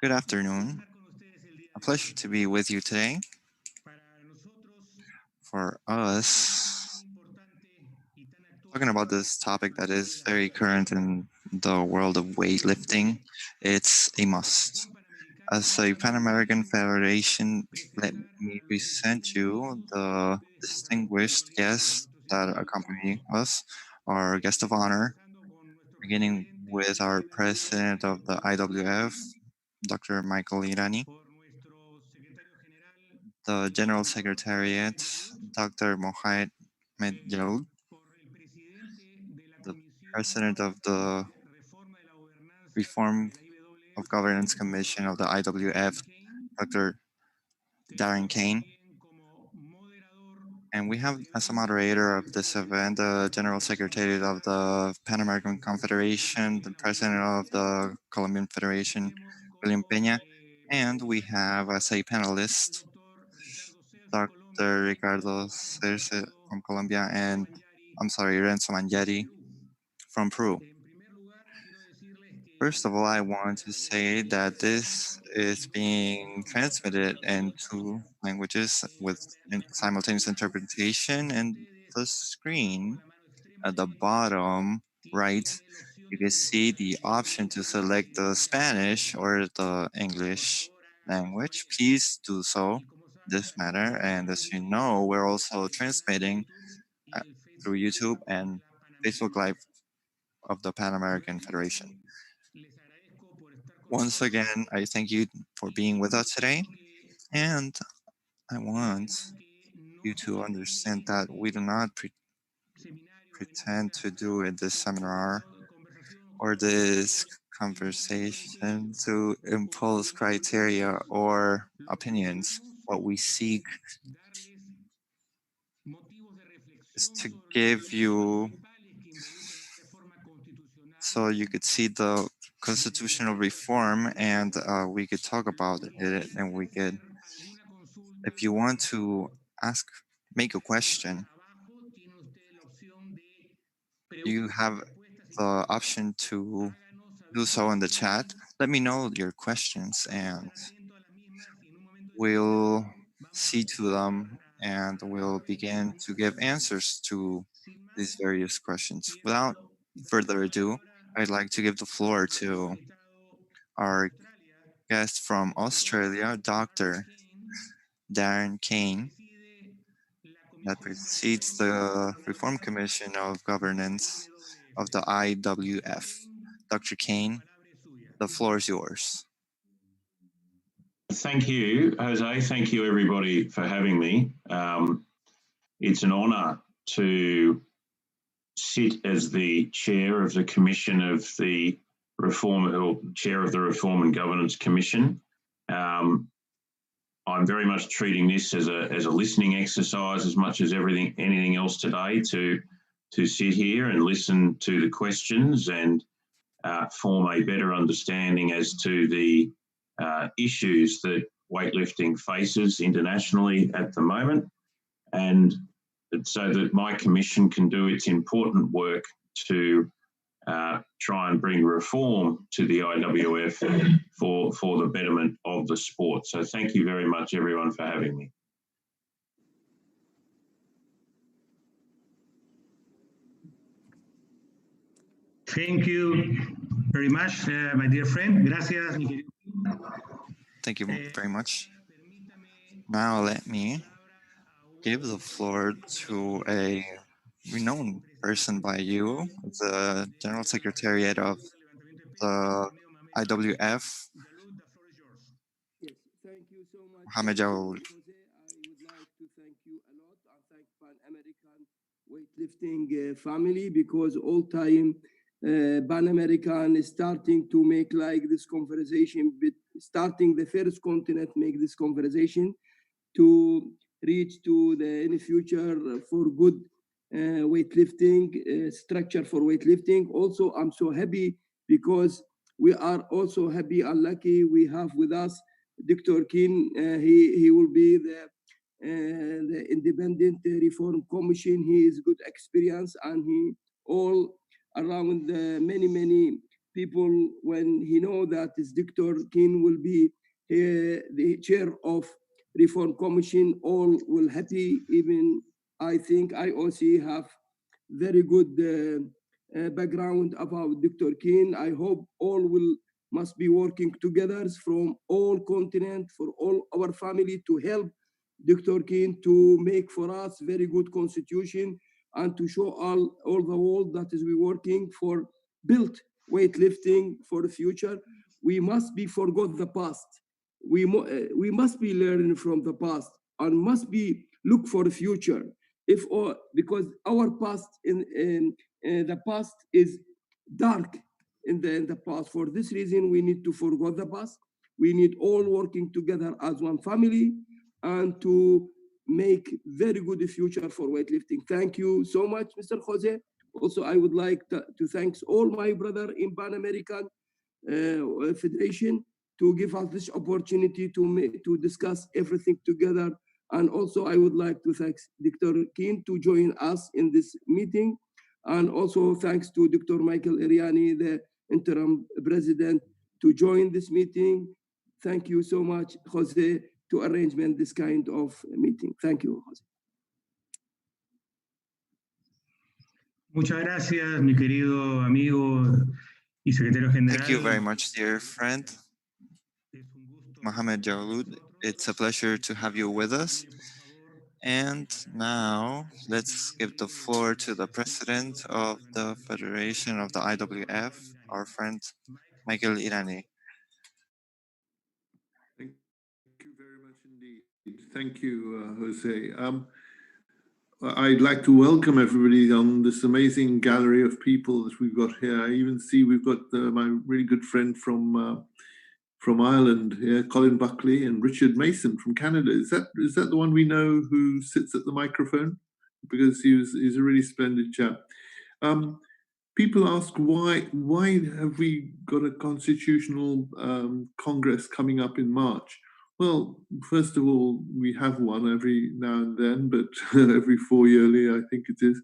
Good afternoon. A pleasure to be with you today. For us, talking about this topic that is very current in the world of weightlifting, it's a must. As a Pan American Federation, let me present you the distinguished guests that accompany us, our guest of honor, beginning with our president of the IWF, Dr. Michael Irani, the General Secretariat, Dr. Mohamed Yaoud, the President of the Reform of Governance Commission of the IWF, Dr. Darren Kane. And we have as a moderator of this event, the General Secretary of the Pan American Confederation, the President of the Colombian Federation, William Peña. And we have as a panelist, Dr. Ricardo Cerce from Colombia, and Renzo Mangieri from Peru. First of all, I want to say that this is being transmitted in two languages with simultaneous interpretation, and the screen at the bottom right, you can see the option to select the Spanish or the English language. Please do so this matter. And as you know, we're also transmitting through YouTube and Facebook Live of the Pan American Federation. Once again, I thank you for being with us today, and I want you to understand that we do not pretend to do in this seminar or this conversation to impose criteria or opinions. What we seek is to give you so you could see the constitutional reform, and we could talk about it, and we could, if you want to make a question, you have the option to do so in the chat. Let me know your questions and we'll see to them and we'll begin to give answers to these various questions. Without further ado, I'd like to give the floor to our guest from Australia, Dr. Darren Kane, that precedes the Reform Commission of Governance of the IWF. Dr. Kane, the floor is yours. Thank you, Jose. Thank you, everybody, for having me. It's an honour to sit as the chair of the Commission of the Reform, or chair of the Reform and Governance Commission. I'm very much treating this as a listening exercise as much as anything else today, to sit here and listen to the questions and form a better understanding as to the issues that weightlifting faces internationally at the moment, and so that my commission can do its important work to try and bring reform to the IWF for the betterment of the sport. So thank you very much, everyone, for having me. Thank you very much, my dear friend. Gracias. Thank you very much. Now let me give the floor to a renowned person by you, the General Secretariat of the IWF, Yes, thank you so much. Mohamed Yaoud. I would like to thank you a lot and thank Pan American weightlifting family, because all time Pan American is starting to make like this conversation, starting the first continent make this conversation to reach to the in the future for good weightlifting structure for weightlifting. Also, I'm so happy because we are also happy and lucky we have with us Dr. King. He will be the independent reform commission. He is good experience, and he all around many people when he know that is Dr. King will be the chair of Reform Commission, all will happy. Even I think IOC have very good background about Dr. King. I hope all will must be working together from all continent for all our family to help Dr. King to make for us very good constitution and to show all the world that is we working for built weightlifting for the future. We must be forgot the past. We must be learning from the past and must be look for the future. If or because our past in the past is dark in the past. For this reason, we need to forget the past. We need all working together as one family and to make very good future for weightlifting. Thank you so much, Mr. Jose. Also, I would like to thank all my brother in Pan American Federation to give us this opportunity to discuss everything together. And also, I would like to thank Dr. Keen to join us in this meeting. And also, thanks to Dr. Michael Iriani, the interim president, to join this meeting. Thank you so much, Jose, to arrangement this kind of meeting. Thank you, Jose. Muchas gracias, mi querido amigo y secretario general. Thank you very much, dear friend, Mohamed Jawlud. It's a pleasure to have you with us. And now let's give the floor to the president of the Federation of the IWF, our friend Michael Irani. Thank you very much indeed. Thank you, Jose. I'd like to welcome everybody on this amazing gallery of people that we've got here. I even see we've got my really good friend from Ireland here, Colin Buckley, and Richard Mason from Canada. Is that the one we know who sits at the microphone? Because he's a really splendid chap. People ask why have we got a constitutional Congress coming up in March? Well, first of all, we have one every now and then, but every 4 yearly, I think it is,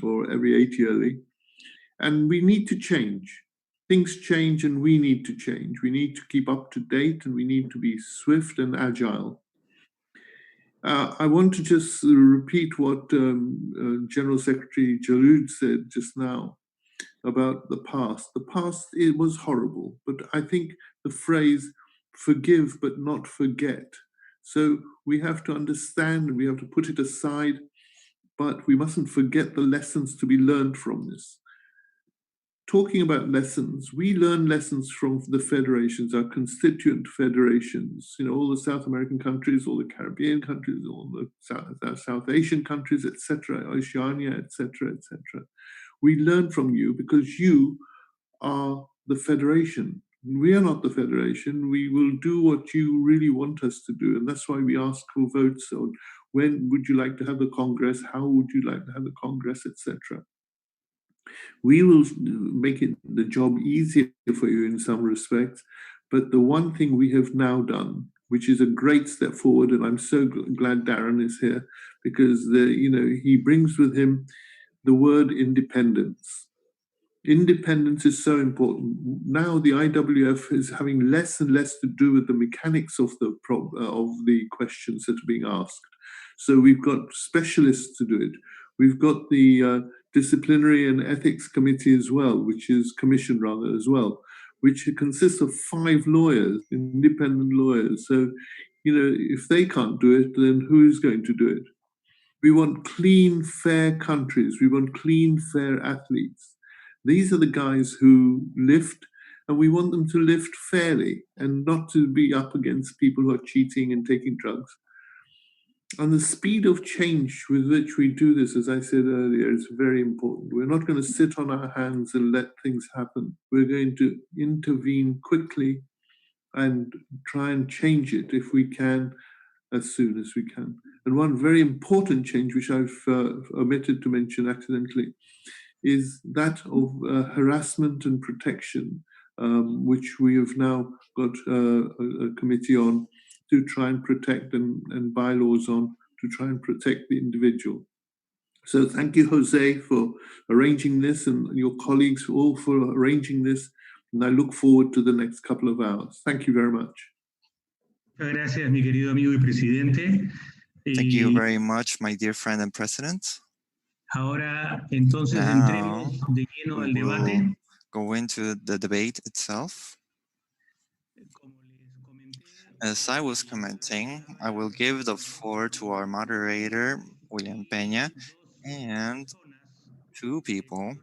or every 8 yearly. And we need to change. Things change and we need to change. We need to keep up to date and we need to be swift and agile. I want to just repeat what General Secretary Jawlud said just now about the past. The past, it was horrible, but I think the phrase forgive but not forget. So we have to understand and we have to put it aside, but we mustn't forget the lessons to be learned from this. Talking about lessons, we learn lessons from the federations, our constituent federations, all the South American countries, all the Caribbean countries, all the South Asian countries, etc., Oceania, etc., etc. We learn from you because you are the federation. We are not the federation. We will do what you really want us to do. And that's why we ask for votes on when would you like to have the Congress, how would you like to have the Congress, etc. We will make it the job easier for you in some respects. But the one thing we have now done, which is a great step forward, and I'm so glad Darren is here, because he brings with him the word independence. Independence is so important. Now the IWF is having less and less to do with the mechanics of the questions that are being asked. So we've got specialists to do it. We've got the disciplinary and ethics committee as well, commission as well, which consists of 5 lawyers, independent lawyers. So, if they can't do it, then who's going to do it? We want clean, fair countries. We want clean, fair athletes. These are the guys who lift, and we want them to lift fairly and not to be up against people who are cheating and taking drugs. And the speed of change with which we do this, as I said earlier, is very important. We're not going to sit on our hands and let things happen. We're going to intervene quickly and try and change it if we can, as soon as we can. And one very important change, which I've omitted to mention accidentally, is that of harassment and protection, which we have now got a committee on to try and protect and bylaws on to try and protect the individual. So thank you, Jose, for arranging this, and your colleagues all for arranging this. And I look forward to the next couple of hours. Thank you very much. Muchas gracias, mi querido amigo y presidente. Thank you very much, my dear friend and president. Ahora, entonces, Now, entremos de lleno we al will debate. go into the debate itself. As I was commenting, I will give the floor to our moderator, William Peña, and two people,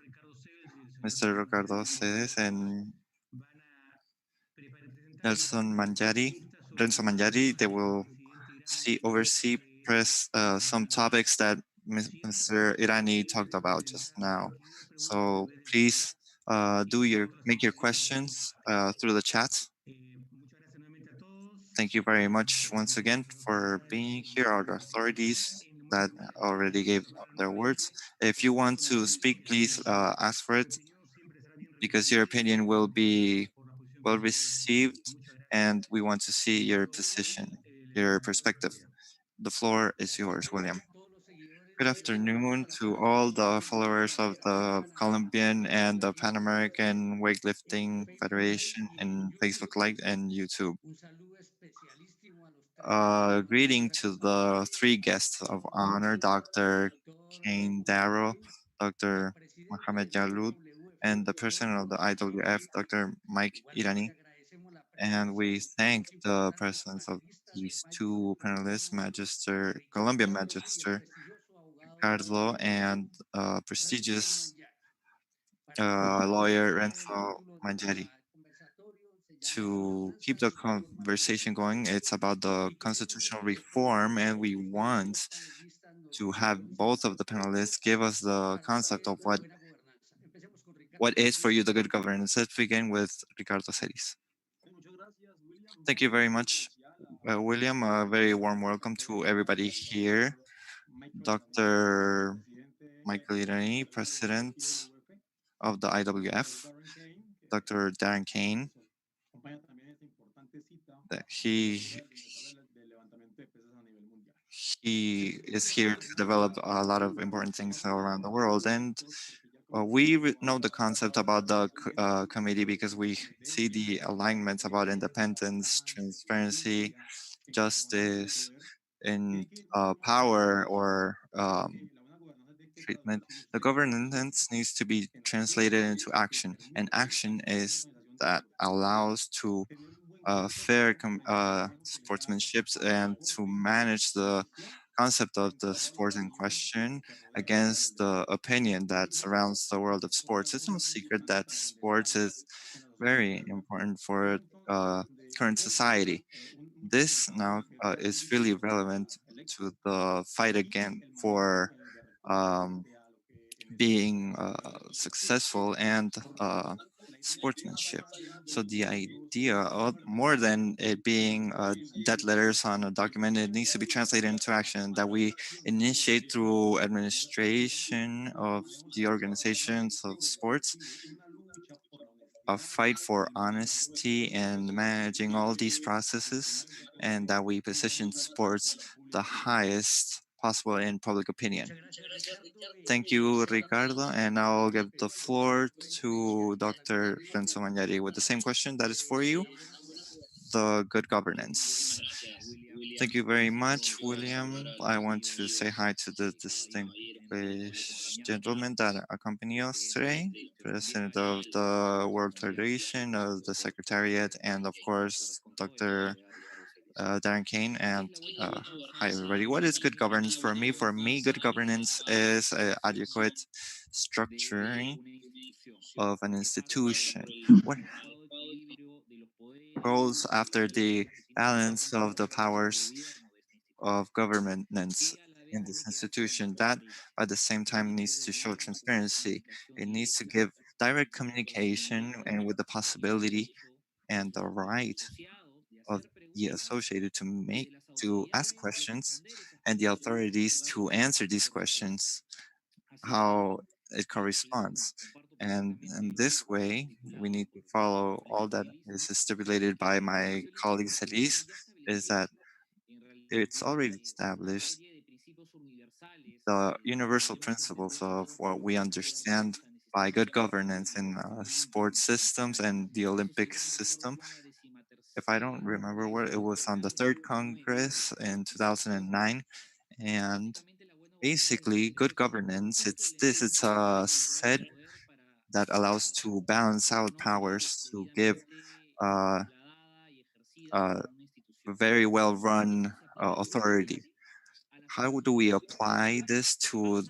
Mr. Ricardo Cedes and Nelson Manjari, Renzo Manjari. They will oversee some topics that Mr. Irani talked about just now. So please make your questions through the chat. Thank you very much once again for being here, our authorities that already gave their words. If you want to speak, please ask for it, because your opinion will be well received and we want to see your position, your perspective. The floor is yours, William. Good afternoon to all the followers of the Colombian and the Pan American Weightlifting Federation in Facebook Live and YouTube. Greeting to the three guests of honor, Dr. Kane Darrow, Dr. Mohamed Jalud, and the president of the IWF, Dr. Mike Irani. And we thank the presence of these two panelists, Colombian Magister Ricardo and prestigious lawyer Renzo Manjari. To keep the conversation going, it's about the constitutional reform, and we want to have both of the panelists give us the concept of what is for you the good governance. Let's begin with Ricardo Celis. Thank you very much, William. A very warm welcome to everybody here. Dr. Michael Irani, President of the IWF, Dr. Darren Kane. He is here to develop a lot of important things around the world. And we know the concept about the committee because we see the alignments about independence, transparency, justice, and power or treatment. The governance needs to be translated into action, and action is that allows to fair sportsmanship and to manage the concept of the sport in question against the opinion that surrounds the world of sports. It's no secret that sports is very important for current society. This now is really relevant to the fight again for um, being successful and sportsmanship. So the idea of more than it being dead letters on a document, it needs to be translated into action that we initiate through administration of the organizations of sports, a fight for honesty and managing all these processes, and that we position sports the highest possible in public opinion. Thank you, Ricardo, and I'll give the floor to Dr. Renzo Magnari with the same question that is for you, the good governance. Thank you very much, William. I want to say hi to the distinguished gentlemen that accompany us today, President of the World Federation, of the Secretariat, and of course, Dr. Darren Kane, and hi everybody. What is good governance for me? For me, good governance is adequate structuring of an institution. What goes after the balance of the powers of governance in this institution? That at the same time needs to show transparency. It needs to give direct communication and with the possibility and the right of the associated to ask questions and the authorities to answer these questions, how it corresponds. And in this way, we need to follow all that is stipulated by my colleague Celis, is that it's already established the universal principles of what we understand by good governance in sports systems and the Olympic system. If I don't remember where, it was on the third Congress in 2009. And basically, good governance, it's a set that allows to balance out powers to give uh, a very well run authority. How do we apply this to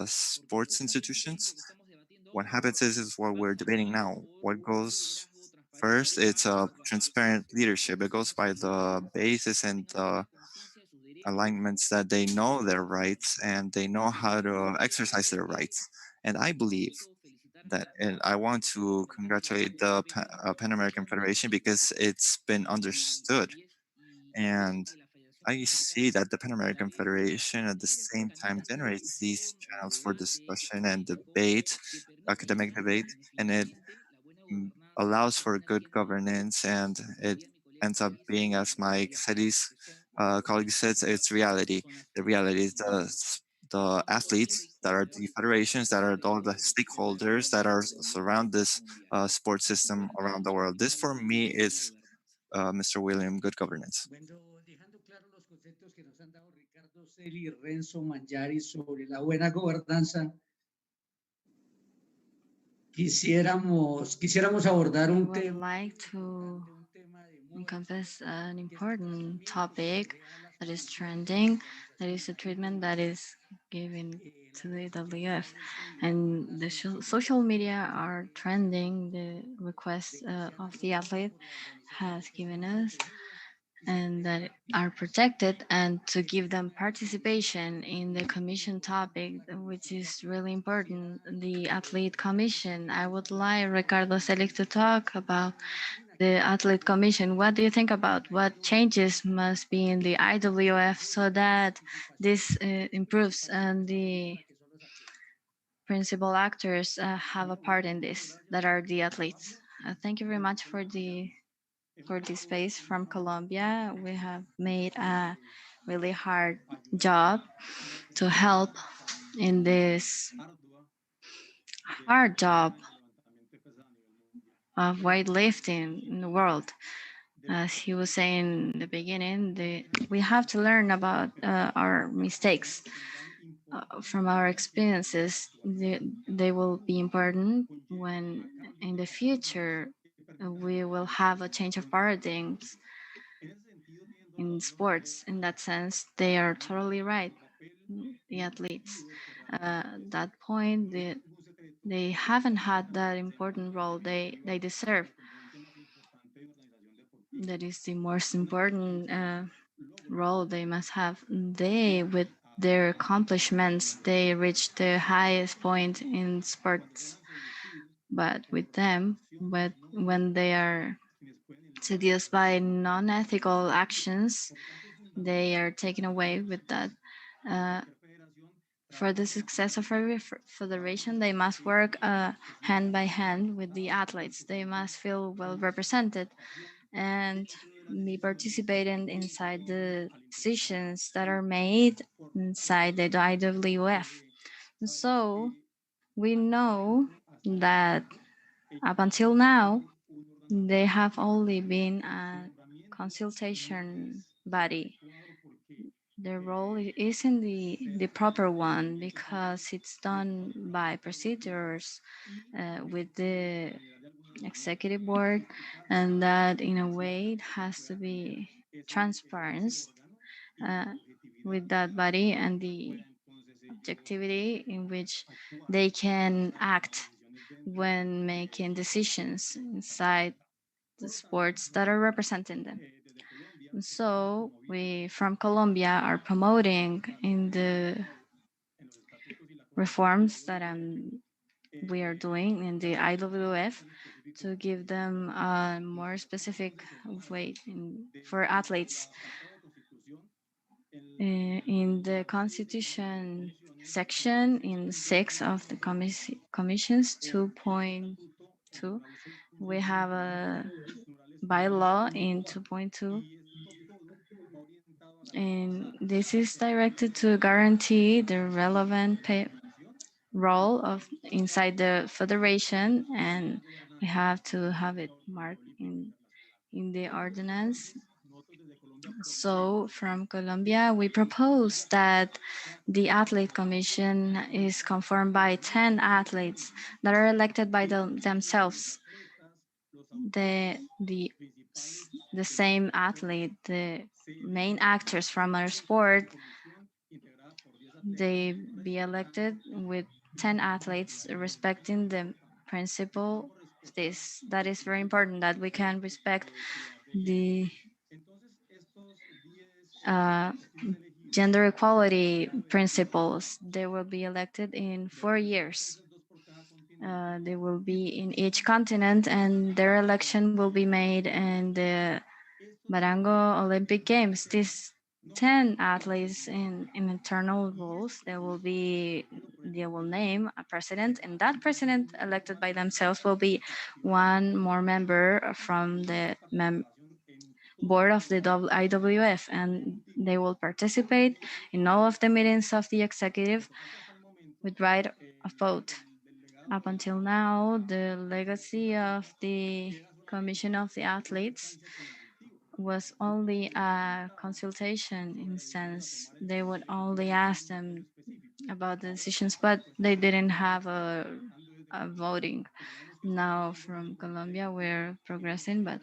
sports institutions? What happens is what we're debating now. What goes first? It's a transparent leadership. It goes by the basis and the alignments that they know their rights and they know how to exercise their rights. And I believe that, and I want to congratulate the Pan American Federation because it's been understood. And I see that the Pan American Federation at the same time generates these channels for discussion and debate, academic debate, and it allows for good governance, and it ends up being, as my studies colleague says, it's reality. The reality is the athletes that are the federations, that are all the stakeholders that are surround this sports system around the world. This, for me, is Mr. William, good governance. Bueno, dejando claro los conceptos que nos han dado Ricardo Celi y Renzo Mangiari sobre la buena gobernanza, quisiéramos abordar I un would tema, like to encompass an important topic that is trending, that is the treatment that is given to the IWF. And the social media are trending the requests of the athlete has given us and that are protected, and to give them participation in the commission topic, which is really important, the athlete commission. I would like Ricardo Selig to talk about the athlete commission. What do you think about what changes must be in the IWF so that this improves and the principal actors have a part in this, that are the athletes? Thank you very much for this space from Colombia. We have made a really hard job to help in this hard job of weightlifting in the world. As he was saying in the beginning, we have to learn about our mistakes from our experiences. They will be important when in the future we will have a change of paradigms in sports. In that sense, they are totally right. The athletes, that point, they haven't had that important role they deserve. That is the most important role they must have. They, with their accomplishments, they reach the highest point in sports. But with them, but when they are seduced by non-ethical actions, they are taken away with that. Uh, for the success of every federation, they must work hand by hand with the athletes. They must feel well represented and be participating inside the decisions that are made inside the IWF. So we know that up until now, they have only been a consultation body. Their role isn't the proper one because it's done by procedures with the executive board, and that in a way it has to be transparent uh, with that body and the objectivity in which they can act when making decisions inside the sports that are representing them. So we from Colombia are promoting in the reforms that we are doing in the IWF to give them a more specific weight for athletes. In the Constitution section in 6 of the commissions 2.2, we have a bylaw in 2.2, and this is directed to guarantee the relevant role of inside the federation, and we have to have it marked in the ordinance. So from Colombia, we propose that the athlete commission is conformed by 10 athletes that are elected by themselves. The the same athlete, the main actors from our sport, they be elected with 10 athletes respecting the principle. This that is very important, that we can respect the uh, gender equality principles. They will be elected in 4 years. They will be in each continent, and their election will be made in the Marango Olympic Games. These 10 athletes in internal rules, they will name a president, and that president elected by themselves will be one more member from the board of the IWF, and they will participate in all of the meetings of the executive with right of vote. Up until now, the legacy of the Commission of the Athletes was only a consultation instance. They would only ask them about the decisions, but they didn't have a voting. Now from Colombia, we're progressing, but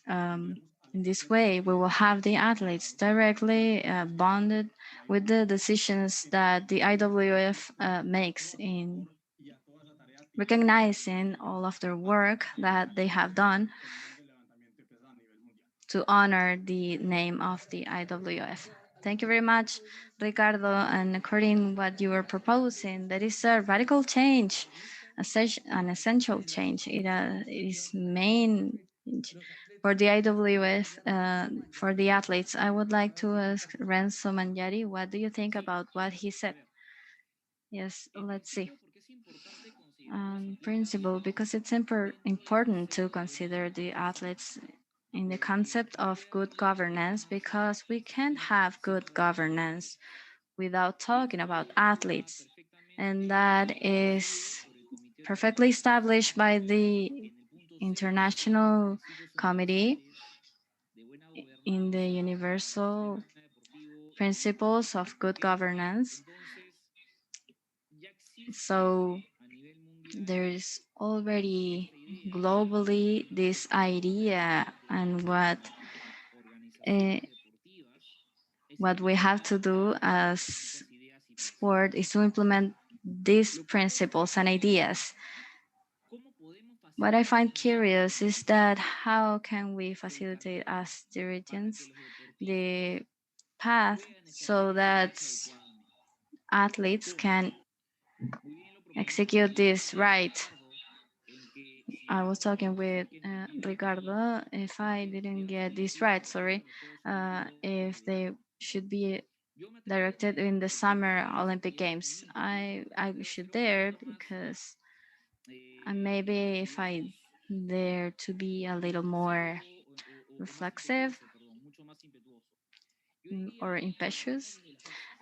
in this way, we will have the athletes directly bonded with the decisions that the IWF makes in recognizing all of their work that they have done to honor the name of the IWF. Thank you very much, Ricardo. And according what you are proposing, that is a radical change, an essential change. It is main for the IWF, for the athletes. I would like to ask Renzo Mangiari, what do you think about what he said? Yes, let's see. Principle, because it's important to consider the athletes in the concept of good governance, because we can't have good governance without talking about athletes. And that is perfectly established by the International Committee in the Universal Principles of Good Governance. So there is already globally this idea, and uh, what we have to do as sport is to implement these principles and ideas. What I find curious is that how can we facilitate as dirigents the path so that athletes can execute this right. I was talking with Ricardo, if I didn't get this right, sorry, if they should be directed in the Summer Olympic Games. I should there because maybe if I dare to be a little more reflexive or impetuous,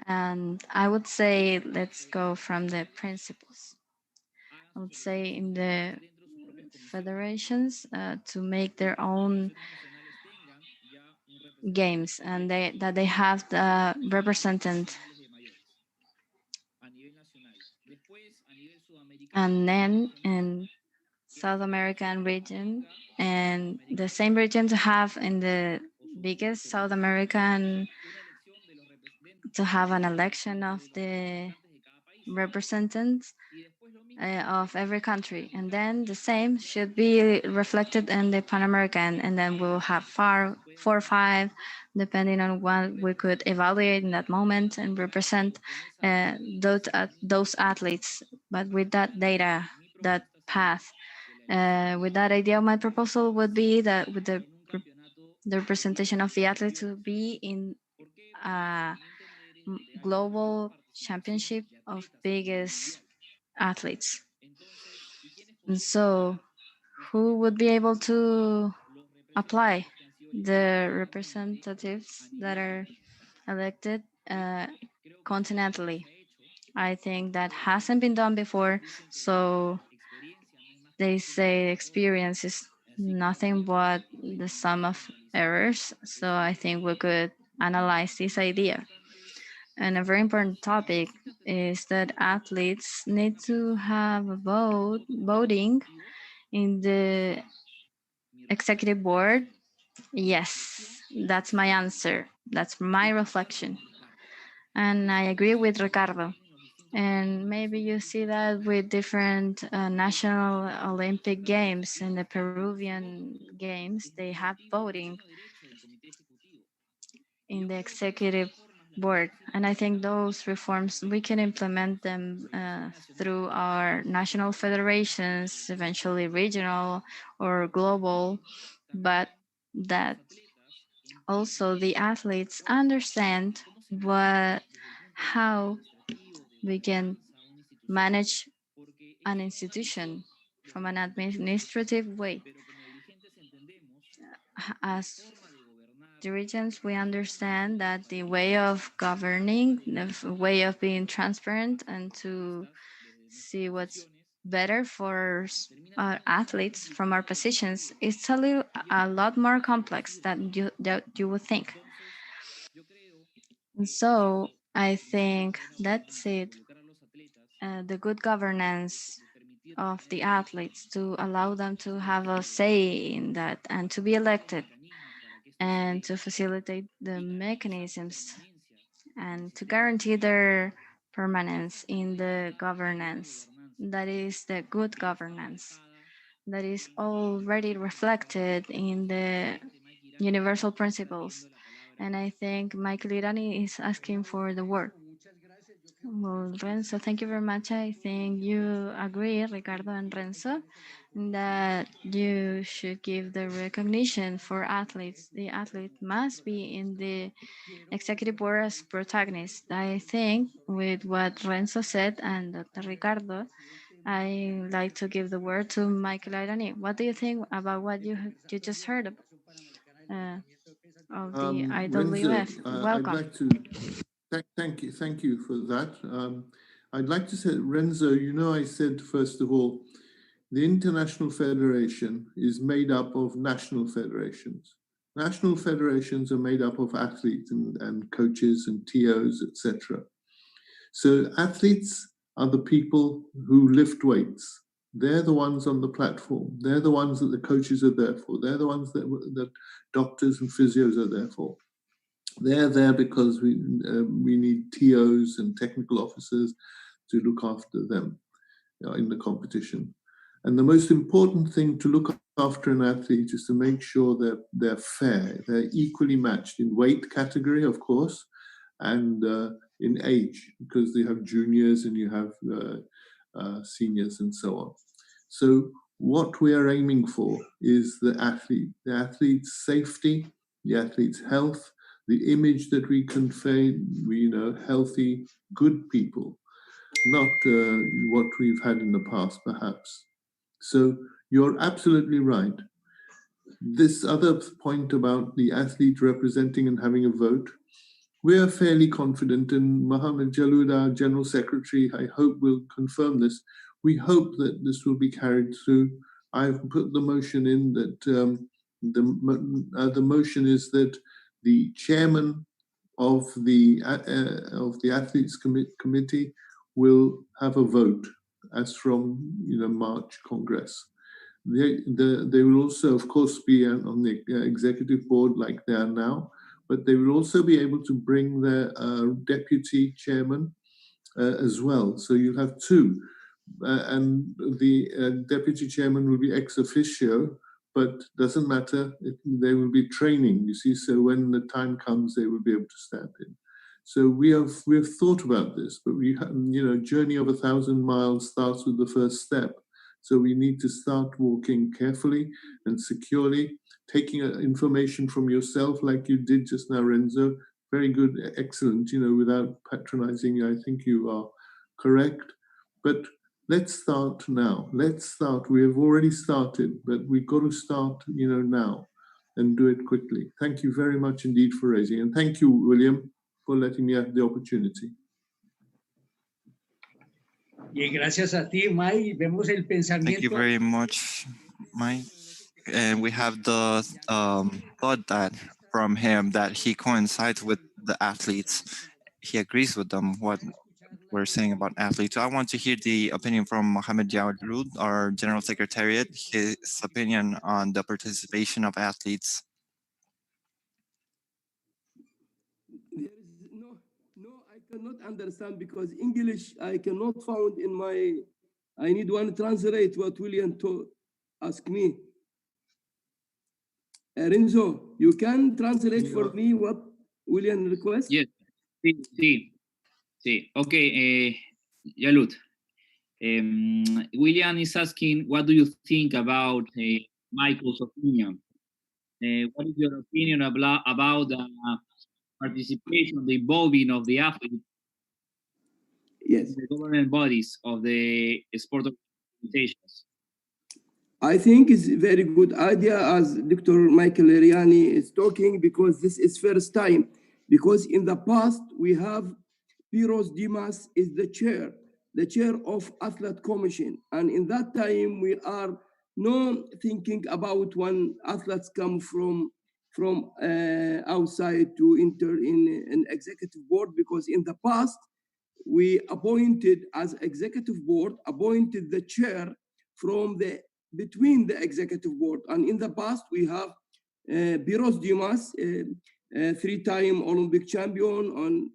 and I would say let's go from the principles. I would say in the federations to make their own games, and that they have the representant, and then in South American region, and the same region to have in the biggest South American, to have an election of the representatives of every country, and then the same should be reflected in the Pan American, and then we'll have 4 or 5, depending on what we could evaluate in that moment and represent those athletes. But with that data, that path, with that idea, my proposal would be that with the representation of the athletes to be in a global championship of biggest athletes. And so, who would be able to apply? The representatives that are elected continentally. I think that hasn't been done before. So they say experience is nothing but the sum of errors. So I think we could analyze this idea. And a very important topic is that athletes need to have a voting in the executive board. Yes, that's my answer. That's my reflection. And I agree with Ricardo. And maybe you see that with different national Olympic games and the Peruvian games, they have voting in the executive board. And I think those reforms, we can implement them through our national federations, eventually regional or global, but that also the athletes understand what how we can manage an institution from an administrative way. As dirigents, we understand that the way of governing, the way of being transparent and to see what's better for our athletes from our positions, it's a lot more complex than you would think. And so I think that's it. The good governance of the athletes to allow them to have a say in that and to be elected and to facilitate the mechanisms and to guarantee their permanence in the governance. That is the good governance that is already reflected in the universal principles. And I think Michael Irani is asking for the word. Well, Renzo, thank you very much. I think you agree, Ricardo and Renzo, that you should give the recognition for athletes. The athlete must be in the executive board as protagonist. I think with what Renzo said and Dr. Ricardo, I like to give the word to Michael Irani. What do you think about what you just heard uh, of the Renzo, IWF? I'd Welcome. like to thank you for that. I'd like to say, Renzo, you know, I said, first of all, the International Federation is made up of national federations. National federations are made up of athletes and coaches and TOs, etc. So athletes are the people who lift weights. They're the ones on the platform. They're the ones that the coaches are there for. They're the ones that doctors and physios are there for. They're there because we need TOs and technical officers to look after them in the competition. And the most important thing to look after an athlete is to make sure that they're fair, they're equally matched in weight category, of course, and in age, because you have juniors and you have seniors and so on. So what we are aiming for is the athlete's safety, the athlete's health, the image that we convey, healthy, good people, not what we've had in the past, perhaps. So you're absolutely right. This other point about the athlete representing and having a vote, we are fairly confident, and Mohammed Jalud, our General Secretary, I hope will confirm this. We hope that this will be carried through. I've put the motion in that the motion is that the chairman of the athletes committee will have a vote as from March Congress. They will also, of course, be on the executive board like they are now, but they will also be able to bring their deputy chairman as well. So you'll have two. And the deputy chairman will be ex officio, but doesn't matter. They will be training, you see. So when the time comes, they will be able to step in. So we have thought about this, but journey of 1,000 miles starts with the first step. So we need to start walking carefully and securely, taking information from yourself like you did just now, Renzo. Very good, excellent, without patronizing. I think you are correct. But let's start now. Let's start. We have already started, but we've got to start, now and do it quickly. Thank you very much indeed for raising. And thank you, William, for letting me have the opportunity. Bien, gracias a ti, Mike. Vemos el pensamiento. Thank you very much, Mike. And we have the thought that from him that he coincides with the athletes. He agrees with them what we're saying about athletes. So I want to hear the opinion from Mohamed Yaoud, our General Secretariat, his opinion on the participation of athletes. There is no, I cannot understand because English I cannot found in my. I need one translate what William to ask me. Renzo, you can translate for me what William request? Yes, sí. Okay, Yalut. William is asking, what do you think about Michael's opinion? What is your opinion about the participation, the involving of the athletes Yes. in the government bodies of the sport organizations? I think it's a very good idea as Dr. Michael Eriani is talking because this is first time. Because in the past, we have Piros Dimas is the chair of athlete commission. And in that time, we are not thinking about when athletes come from outside to enter in an executive board because in the past, we appointed as executive board, appointed the chair from the between the executive board. And in the past, we have Piros Dimas, three-time Olympic champion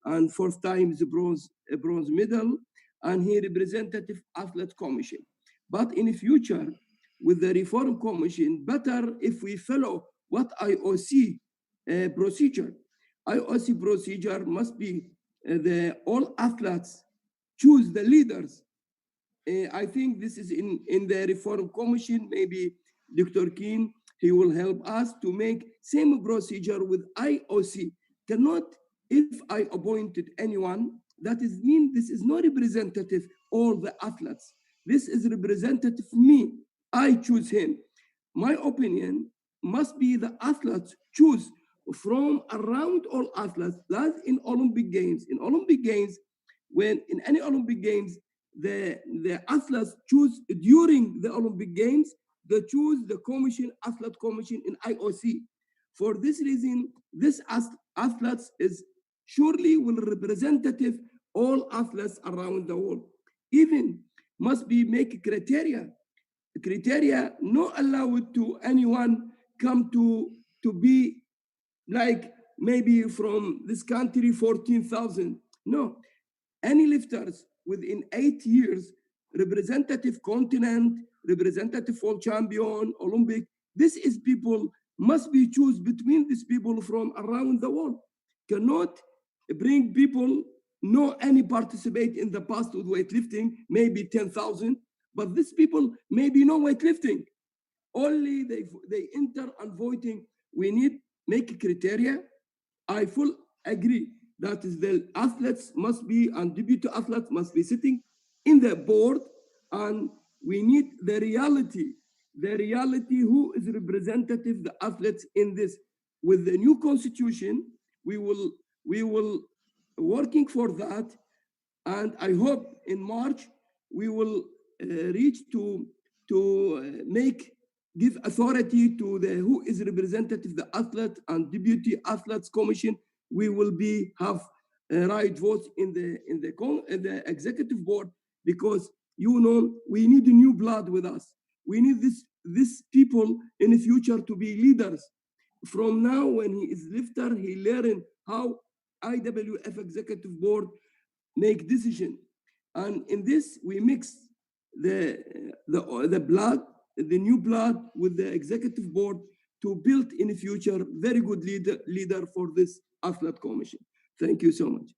and fourth time the bronze medal, and he representative athlete commission. But in the future, with the reform commission, better if we follow what IOC procedure. IOC procedure must be the all athletes choose the leaders. I think this is in the reform commission. Maybe Dr. Keen, he will help us to make same procedure with IOC. Cannot, if I appointed anyone, that is mean this is not representative all the athletes. This is representative me. I choose him. My opinion must be the athletes choose from around all athletes. That's in Olympic Games. In Olympic Games, when in any Olympic Games, the athletes choose during the Olympic Games, they choose the commission, athlete commission in IOC. For this reason, this athletes is surely will representative all athletes around the world. Even must be make criteria not allowed to anyone come to be like maybe from this country 14,000. No, any lifters within 8 years, representative continent, representative world champion, Olympic, this is people must be choose between these people from around the world. Cannot bring people, no any participate in the past with weightlifting, maybe 10,000, but these people maybe no weightlifting. Only they enter and voting. We need make criteria. I full agree that is the athletes must be and deputy athletes must be sitting in the board, and we need the reality who is representative the athletes in this. With the new constitution, we will working for that, and I hope in March we will reach to give authority to the who is representative the athlete and deputy athletes commission. We will be have right votes in the executive board because we need new blood with us. We need this people in the future to be leaders. From now, when he is lifter, he learn how IWF executive board make decision, and in this we mix the blood, the new blood with the executive board to build in the future very good leader for this athlete commission. Thank you so much.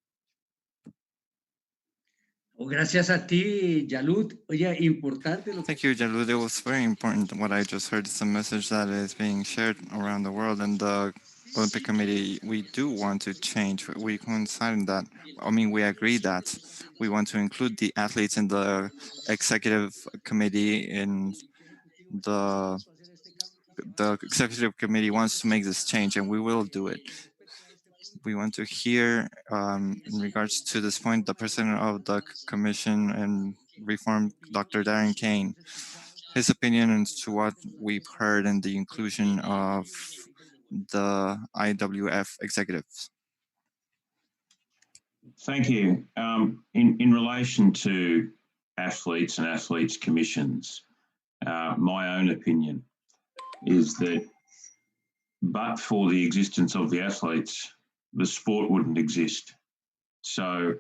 Gracias a ti, Yalut. Oye, importante. Thank you, Jalud. It was very important what I just heard. It's a message that is being shared around the world. And the Olympic Committee, we do want to change. We coincide in that. I mean, we agree that we want to include the athletes in the executive committee. In the executive committee wants to make this change, and we will do it. we want to hear, in regards to this point, the president of the Commission and Reform, Dr. Darren Kane, his opinion as to what we've heard in the inclusion of the IWF executives. Thank you. In relation to athletes and athletes' commissions, my own opinion is that but for the existence of the athletes, the sport wouldn't exist. So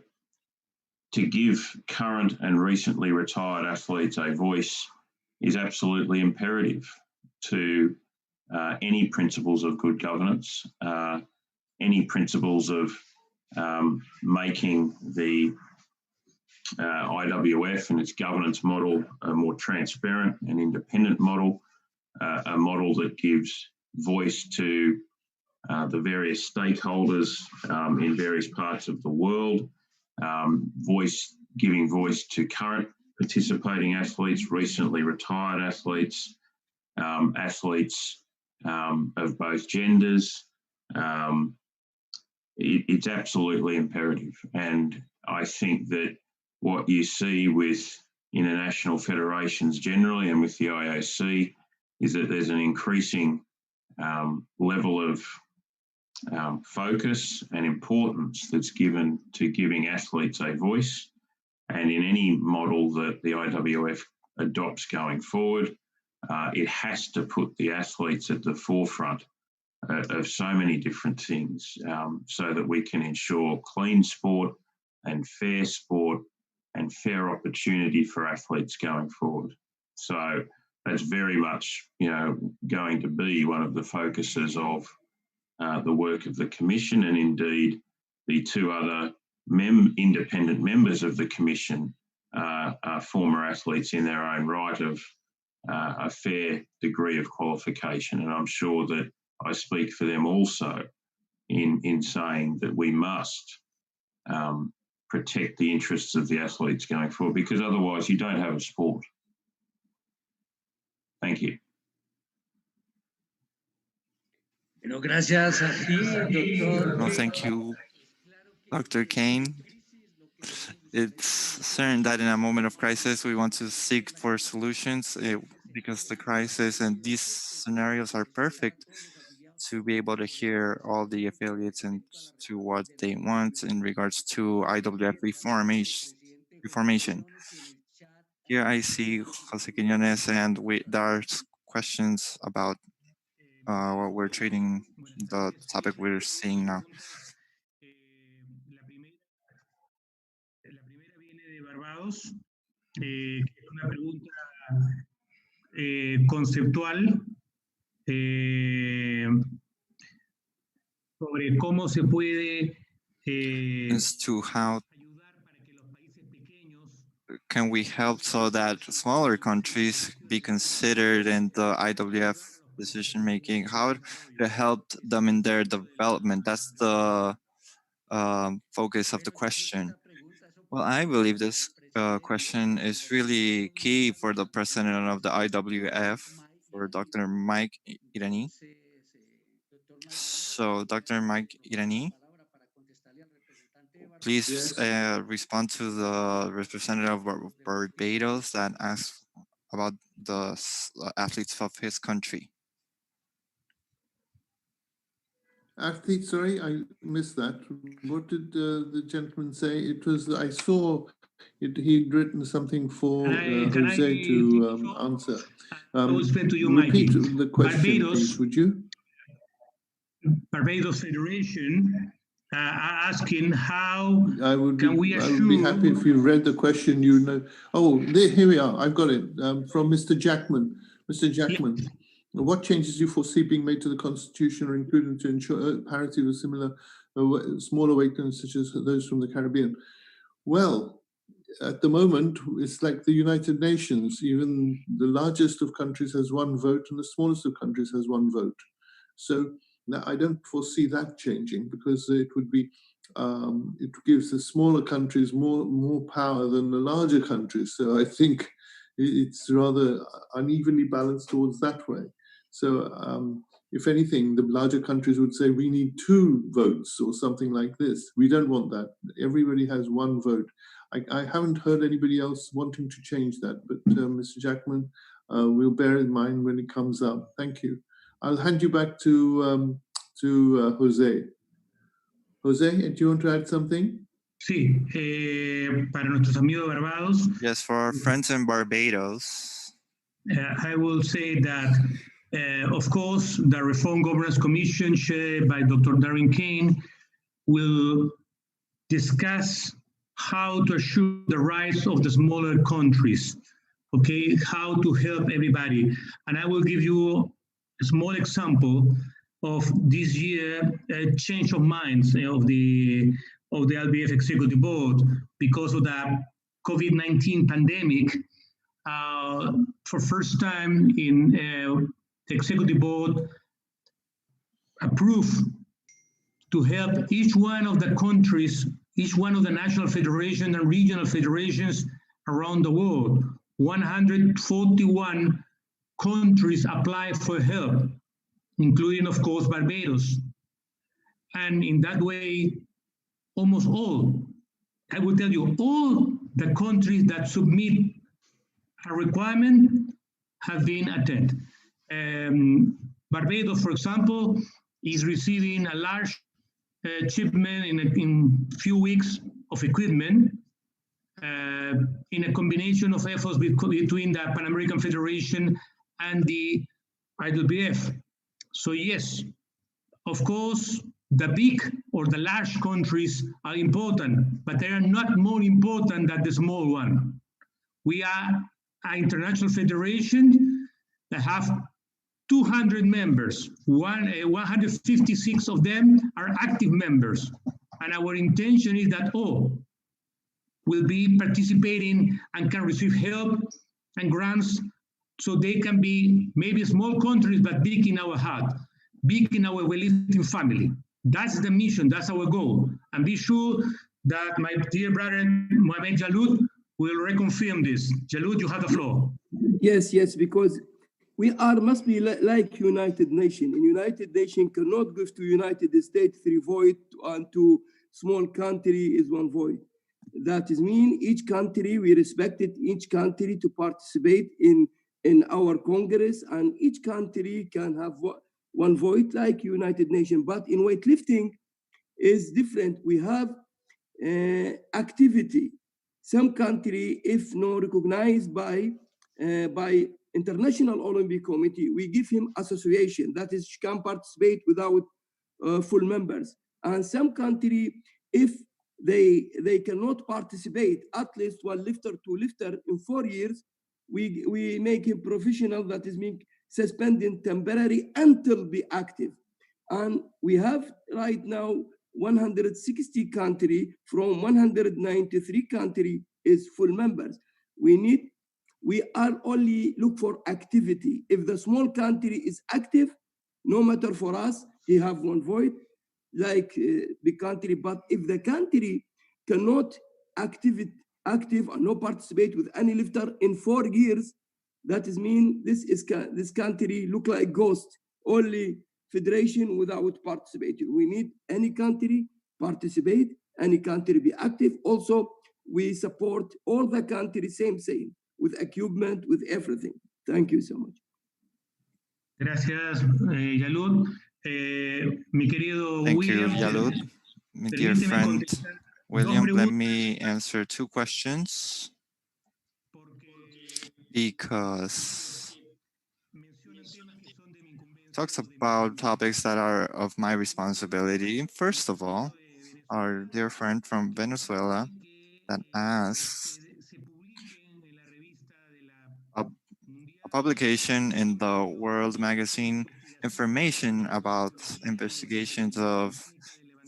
to give current and recently retired athletes a voice is absolutely imperative to any principles of good governance, any principles of making the IWF and its governance model a more transparent and independent model, a model that gives voice to the various stakeholders in various parts of the world, giving voice to current participating athletes, recently retired athletes, athletes of both genders. It's absolutely imperative. And I think that what you see with international federations generally and with the IOC is that there's an increasing level of focus and importance that's given to giving athletes a voice. And in any model that the IWF adopts going forward, it has to put the athletes at the forefront of so many different things, so that we can ensure clean sport and fair opportunity for athletes going forward. So that's very much, going to be one of the focuses of the work of the Commission, and indeed the two other independent members of the Commission are former athletes in their own right of a fair degree of qualification. And I'm sure that I speak for them also in saying that we must protect the interests of the athletes going forward, because otherwise you don't have a sport. Thank you. Bueno, gracias a ti, doctor. Well, thank you, Dr. Kane. It's certain that in a moment of crisis, we want to seek for solutions because the crisis and these scenarios are perfect to be able to hear all the affiliates and to what they want in regards to IWF reformation. Here I see Jose Quiñones, and there are questions about what we're treating, the topic we're seeing now. La primera viene de Barbados, que es una pregunta conceptual sobre cómo se puede as to how can we help so that smaller countries be considered in the IWF decision making, how to help them in their development. That's the focus of the question. Well, I believe this question is really key for the president of the IWF, for Dr. Mike Irani. So, Dr. Mike Irani, please respond to the representative of Barbados that asked about the athletes of his country. Athletes, sorry, I missed that. What did the gentleman say? It was, I saw it, he'd written something for Jose to answer. Repeat the question, please, would you? Barbados Federation asking how I would we be happy if you read the question, you know. Oh, here we are. I've got it from Mr. Jackman. Mr. Jackman, what changes you foresee being made to the Constitution are included to ensure parity with similar smaller weight limits such as those from the Caribbean? Well, at the moment, it's like the United Nations. Even the largest of countries has one vote and the smallest of countries has one vote. So now I don't foresee that changing, because it would be, it gives the smaller countries more power than the larger countries. So I think it's rather unevenly balanced towards that way. So If anything, the larger countries would say we need 2 votes or something like this. We don't want that. Everybody has 1 vote. I haven't heard anybody else wanting to change that, but Mr. Jackman, we'll bear in mind when it comes up. Thank you. I'll hand you back to Jose. Jose, do you want to add something? Sí, para nuestros amigos de Barbados. Yes, for our friends in Barbados. I will say that, of course, the Reform Governance Commission chaired by Dr. Darren Kane will discuss how to assure the rights of the smaller countries, okay, how to help everybody. And I will give you a small example of this year change of minds of the IWF Executive Board because of the COVID-19 pandemic. For first time in the Executive Board approved to help each one of the countries, each one of the national federations and regional federations around the world. 141 countries apply for help, including, of course, Barbados. And in that way, almost all, I will tell you, all the countries that submit a requirement have been attended. Barbados, for example, is receiving a large shipment in a few weeks of equipment in a combination of efforts between the Pan American Federation and the IWF. So yes, of course, the big or the large countries are important, but they are not more important than the small one. We are an international federation that have 200 members. 156 of them are active members. And our intention is that all will be participating and can receive help and grants so they can be maybe small countries, but big in our heart, big in our weightlifting family. That's the mission, that's our goal. And be sure that my dear brother, Mohamed Jalud, will reconfirm this. Jalud, you have the floor. Yes, because we must be like United Nations. And United Nations cannot give to United States 3 votes and to small country is 1 vote. That is mean each country, we respected each country to participate in our Congress, and each country can have 1 vote like United Nations. But in weightlifting is different. We have activity. Some country, if not recognized by International Olympic Committee, we give him association that is can participate without full members. And some country, if they cannot participate, at least 1 lifter, 2 lifter in 4 years, we make him professional, that is mean suspending temporary until be active. And we have right now 160 country from 193 country is full members. We are only look for activity. If the small country is active, no matter for us, he have 1 vote like big country. But if the country cannot active and not participate with any lifter in 4 years, that is mean this country look like ghost, only federation without participating. We need any country participate, any country be active. Also, we support all the countries, same, with equipment, with everything. Thank you so much. Gracias, Yalud. Mi querido Thank William. you, Yalud. My dear friend William, let me answer 2 questions because it talks about topics that are of my responsibility. First of all, our dear friend from Venezuela that asks a publication in the World Magazine information about investigations of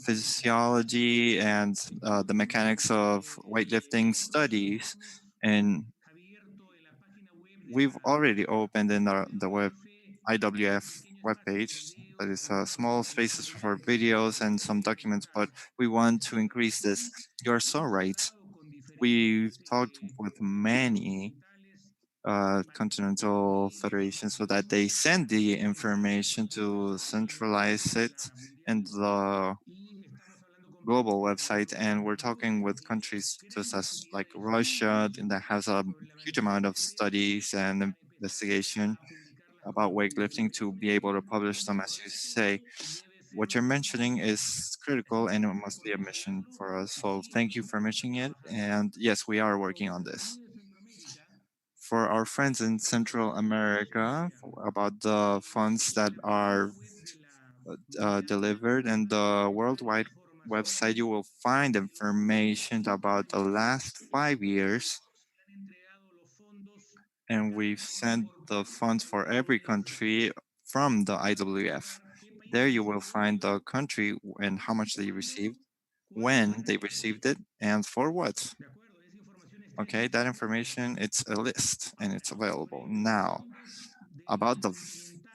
physiology and the mechanics of weightlifting studies. And we've already opened in the web IWF webpage, that is small spaces for videos and some documents, but we want to increase this. You're so right. We've talked with many continental federation so that they send the information to centralize it in the global website. And we're talking with countries just as like Russia that has a huge amount of studies and investigation about weightlifting to be able to publish them. As you say, what you're mentioning is critical and it must be a mission for us. So thank you for mentioning it. And yes, we are working on this. For our friends in Central America, about the funds that are delivered and the worldwide website, you will find information about the last 5 years. And we've sent the funds for every country from the IWF. There you will find the country and how much they received, when they received it, and for what. Okay, that information, it's a list and it's available. Now, about the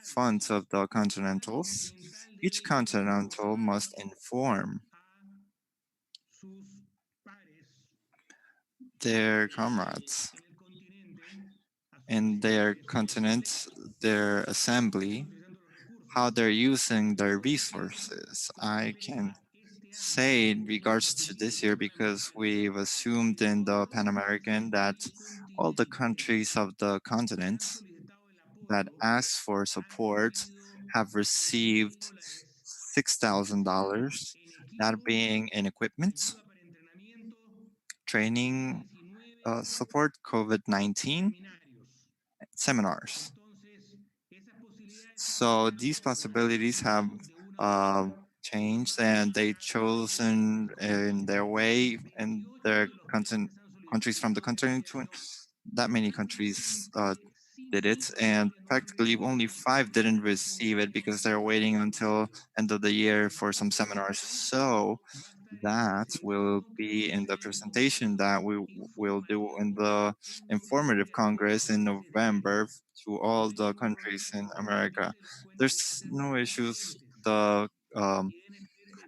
funds of the continentals, each continental must inform their comrades in their continent, their assembly, how they're using their resources. I can say in regards to this year because we've assumed in the Pan American that all the countries of the continent that asked for support have received $6,000, that being in equipment, training, support, COVID-19, seminars. So these possibilities have uh, changed and they chosen in their way and their countries from the continent. That many countries did it, and practically only 5 didn't receive it because they're waiting until end of the year for some seminars. So that will be in the presentation that we will do in the informative congress in November to all the countries in America. There's no issues. The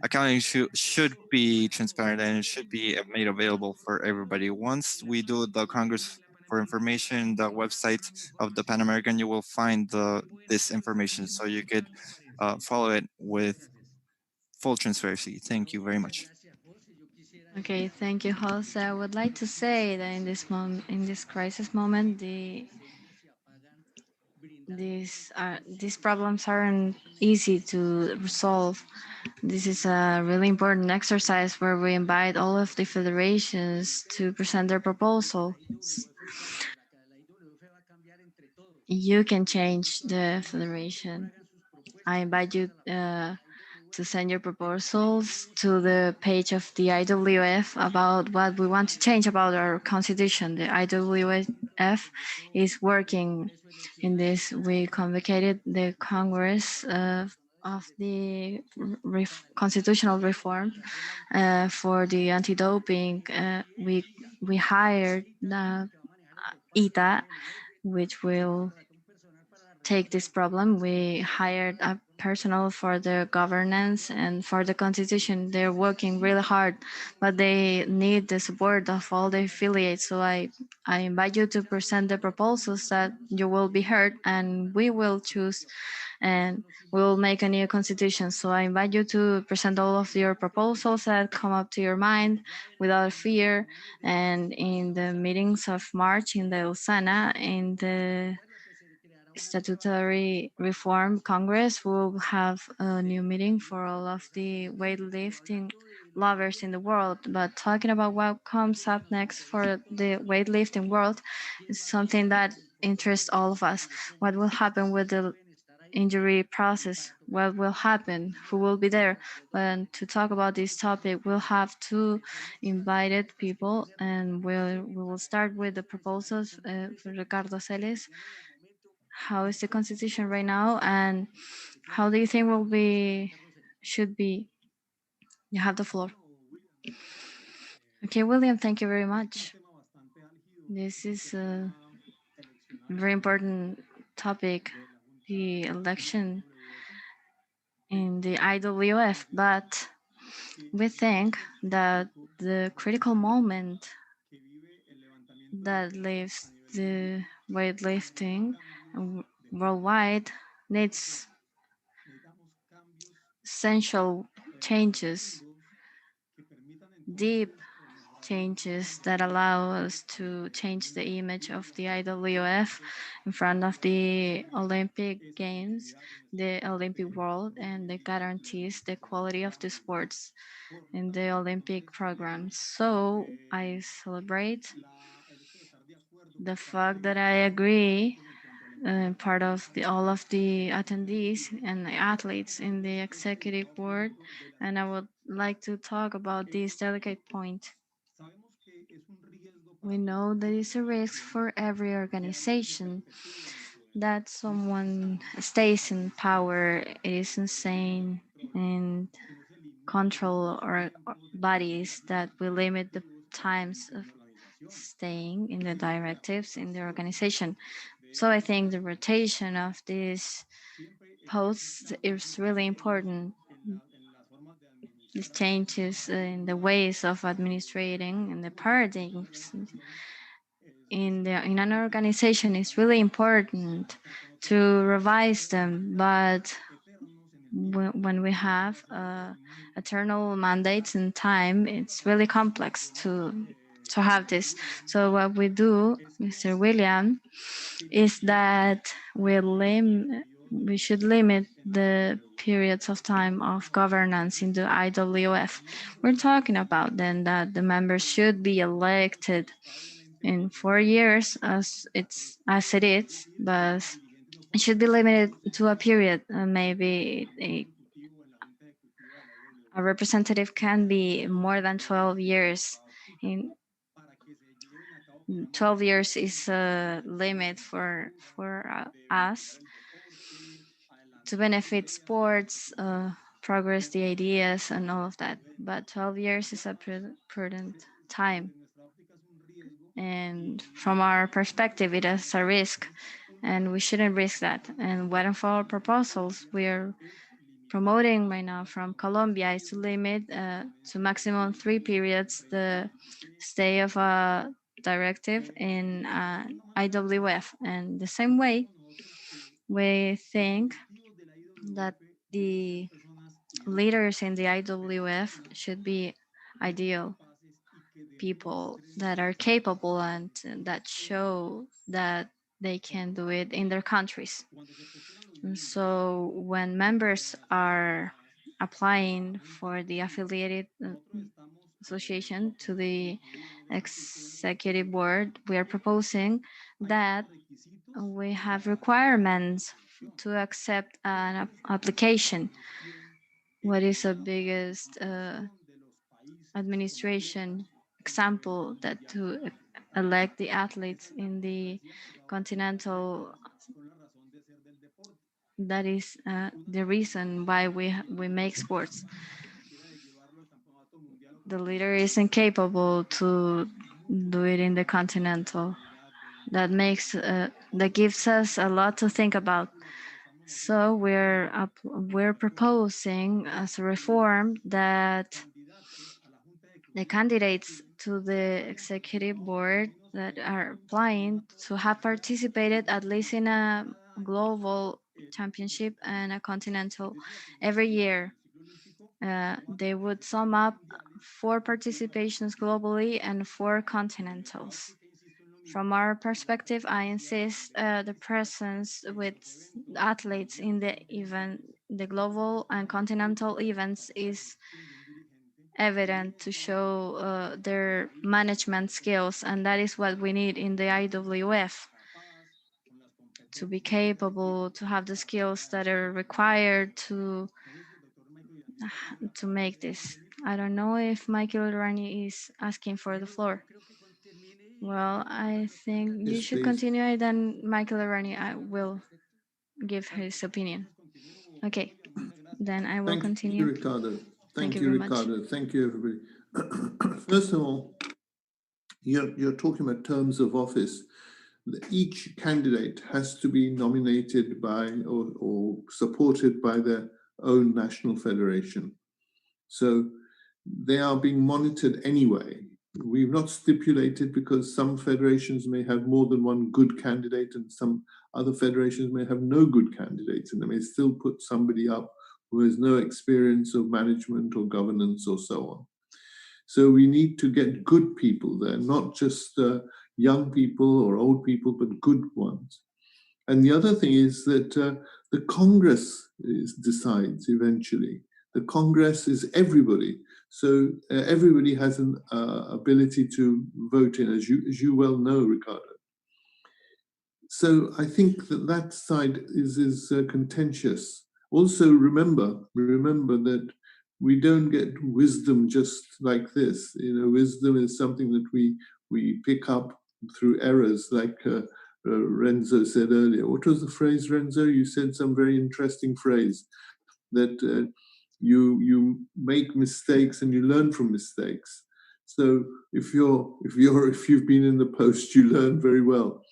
accounting should be transparent and it should be made available for everybody. Once we do the Congress for Information, the website of the Pan American, you will find this information so you could follow it with full transparency. Thank you very much. Okay, thank you, Jose. I would like to say that in this moment, in this crisis moment, these problems aren't easy to resolve. This is a really important exercise where we invite all of the federations to present their proposals. You can change the federation. I invite you to send your proposals to the page of the IWF about what we want to change about our constitution. The IWF is working in this. We convocated the Congress of the constitutional reform for the anti-doping. We hired ITA, which will take this problem. We hired a personnel for the governance and for the constitution. They're working really hard, but they need the support of all the affiliates. So I invite you to present the proposals that you will be heard and we will choose and we will make a new constitution. So I invite you to present all of your proposals that come up to your mind without fear. And in the meetings of March in the Usana, in the Statutory Reform Congress, will have a new meeting for all of the weightlifting lovers in the world. But talking about what comes up next for the weightlifting world is something that interests all of us. What will happen with the injury process? What will happen? Who will be there? But to talk about this topic, we'll have two invited people, and we will start with the proposals for Ricardo Celes. How is the constitution right now, and how do you think should be? You have the floor. Okay, William, thank you very much. This is a very important topic, the election in the IWF, but we think that the critical moment that lives the weightlifting worldwide needs essential changes, deep changes that allow us to change the image of the IWF in front of the Olympic Games, the Olympic world, and that guarantees the quality of the sports in the Olympic programs. So I celebrate the fact that I agree part of all of the attendees and the athletes in the executive board, and I would like to talk about this delicate point. We know that it's a risk for every organization that someone stays in power, is insane, and control our bodies that will limit the times of staying in the directives in the organization. So I think the rotation of these posts is really important. These changes in the ways of administrating and the paradigms in an organization is really important to revise them. But when we have eternal mandates and time, it's really complex to have this. So what we do, Mr. William, is that we should limit the periods of time of governance in the IWF. We're talking about then that the members should be elected in 4 years as it is, but it should be limited to a period. Maybe a representative can be more than 12 years. In 12 years is a limit for us to benefit sports, progress the ideas and all of that. But 12 years is a prudent time. And from our perspective, it is a risk, and we shouldn't risk that. And one of our proposals we are promoting right now from Colombia is to limit to maximum 3 periods the stay of a directive in IWF. And the same way, we think that the leaders in the IWF should be ideal people that are capable and that show that they can do it in their countries. And so when members are applying for the affiliated association to the executive board, we are proposing that we have requirements to accept an application. What is the biggest administration example that to elect the athletes in the continental? That is the reason why we make sports. The leader is incapable to do it in the continental. That gives us a lot to think about. So we're proposing as a reform that the candidates to the executive board that are applying to have participated at least in a global championship and a continental every year. They would sum up 4 participations globally and 4 continentals. From our perspective, I insist the presence with athletes in the global and continental events is evident to show their management skills, and that is what we need in the IWF, to be capable, to have the skills that are required to make this. I don't know if Michael Rani is asking for the floor. Well, I think you should continue, then Michael Rani will give his opinion. Okay, then I will continue. Thank you, Ricardo. Thank you very much. Ricardo. Thank you, everybody. First of all, you're talking about terms of office. Each candidate has to be nominated by or supported by their own national federation. So they are being monitored anyway We've not stipulated, because some federations may have more than one good candidate and some other federations may have no good candidates, and they may still put somebody up who has no experience of management or governance or so on. So we need to get good people there, not just young people or old people, but good ones. And the other thing is that the Congress decides eventually. The Congress is everybody. So everybody has an ability to vote in, as you well know, Ricardo. So I think that side is contentious. Also, remember that we don't get wisdom just like this. Wisdom is something that we pick up through errors, like Renzo said earlier. What was the phrase, Renzo? You said some very interesting phrase that you make mistakes and you learn from mistakes. So if you've been in the post, you learn very well.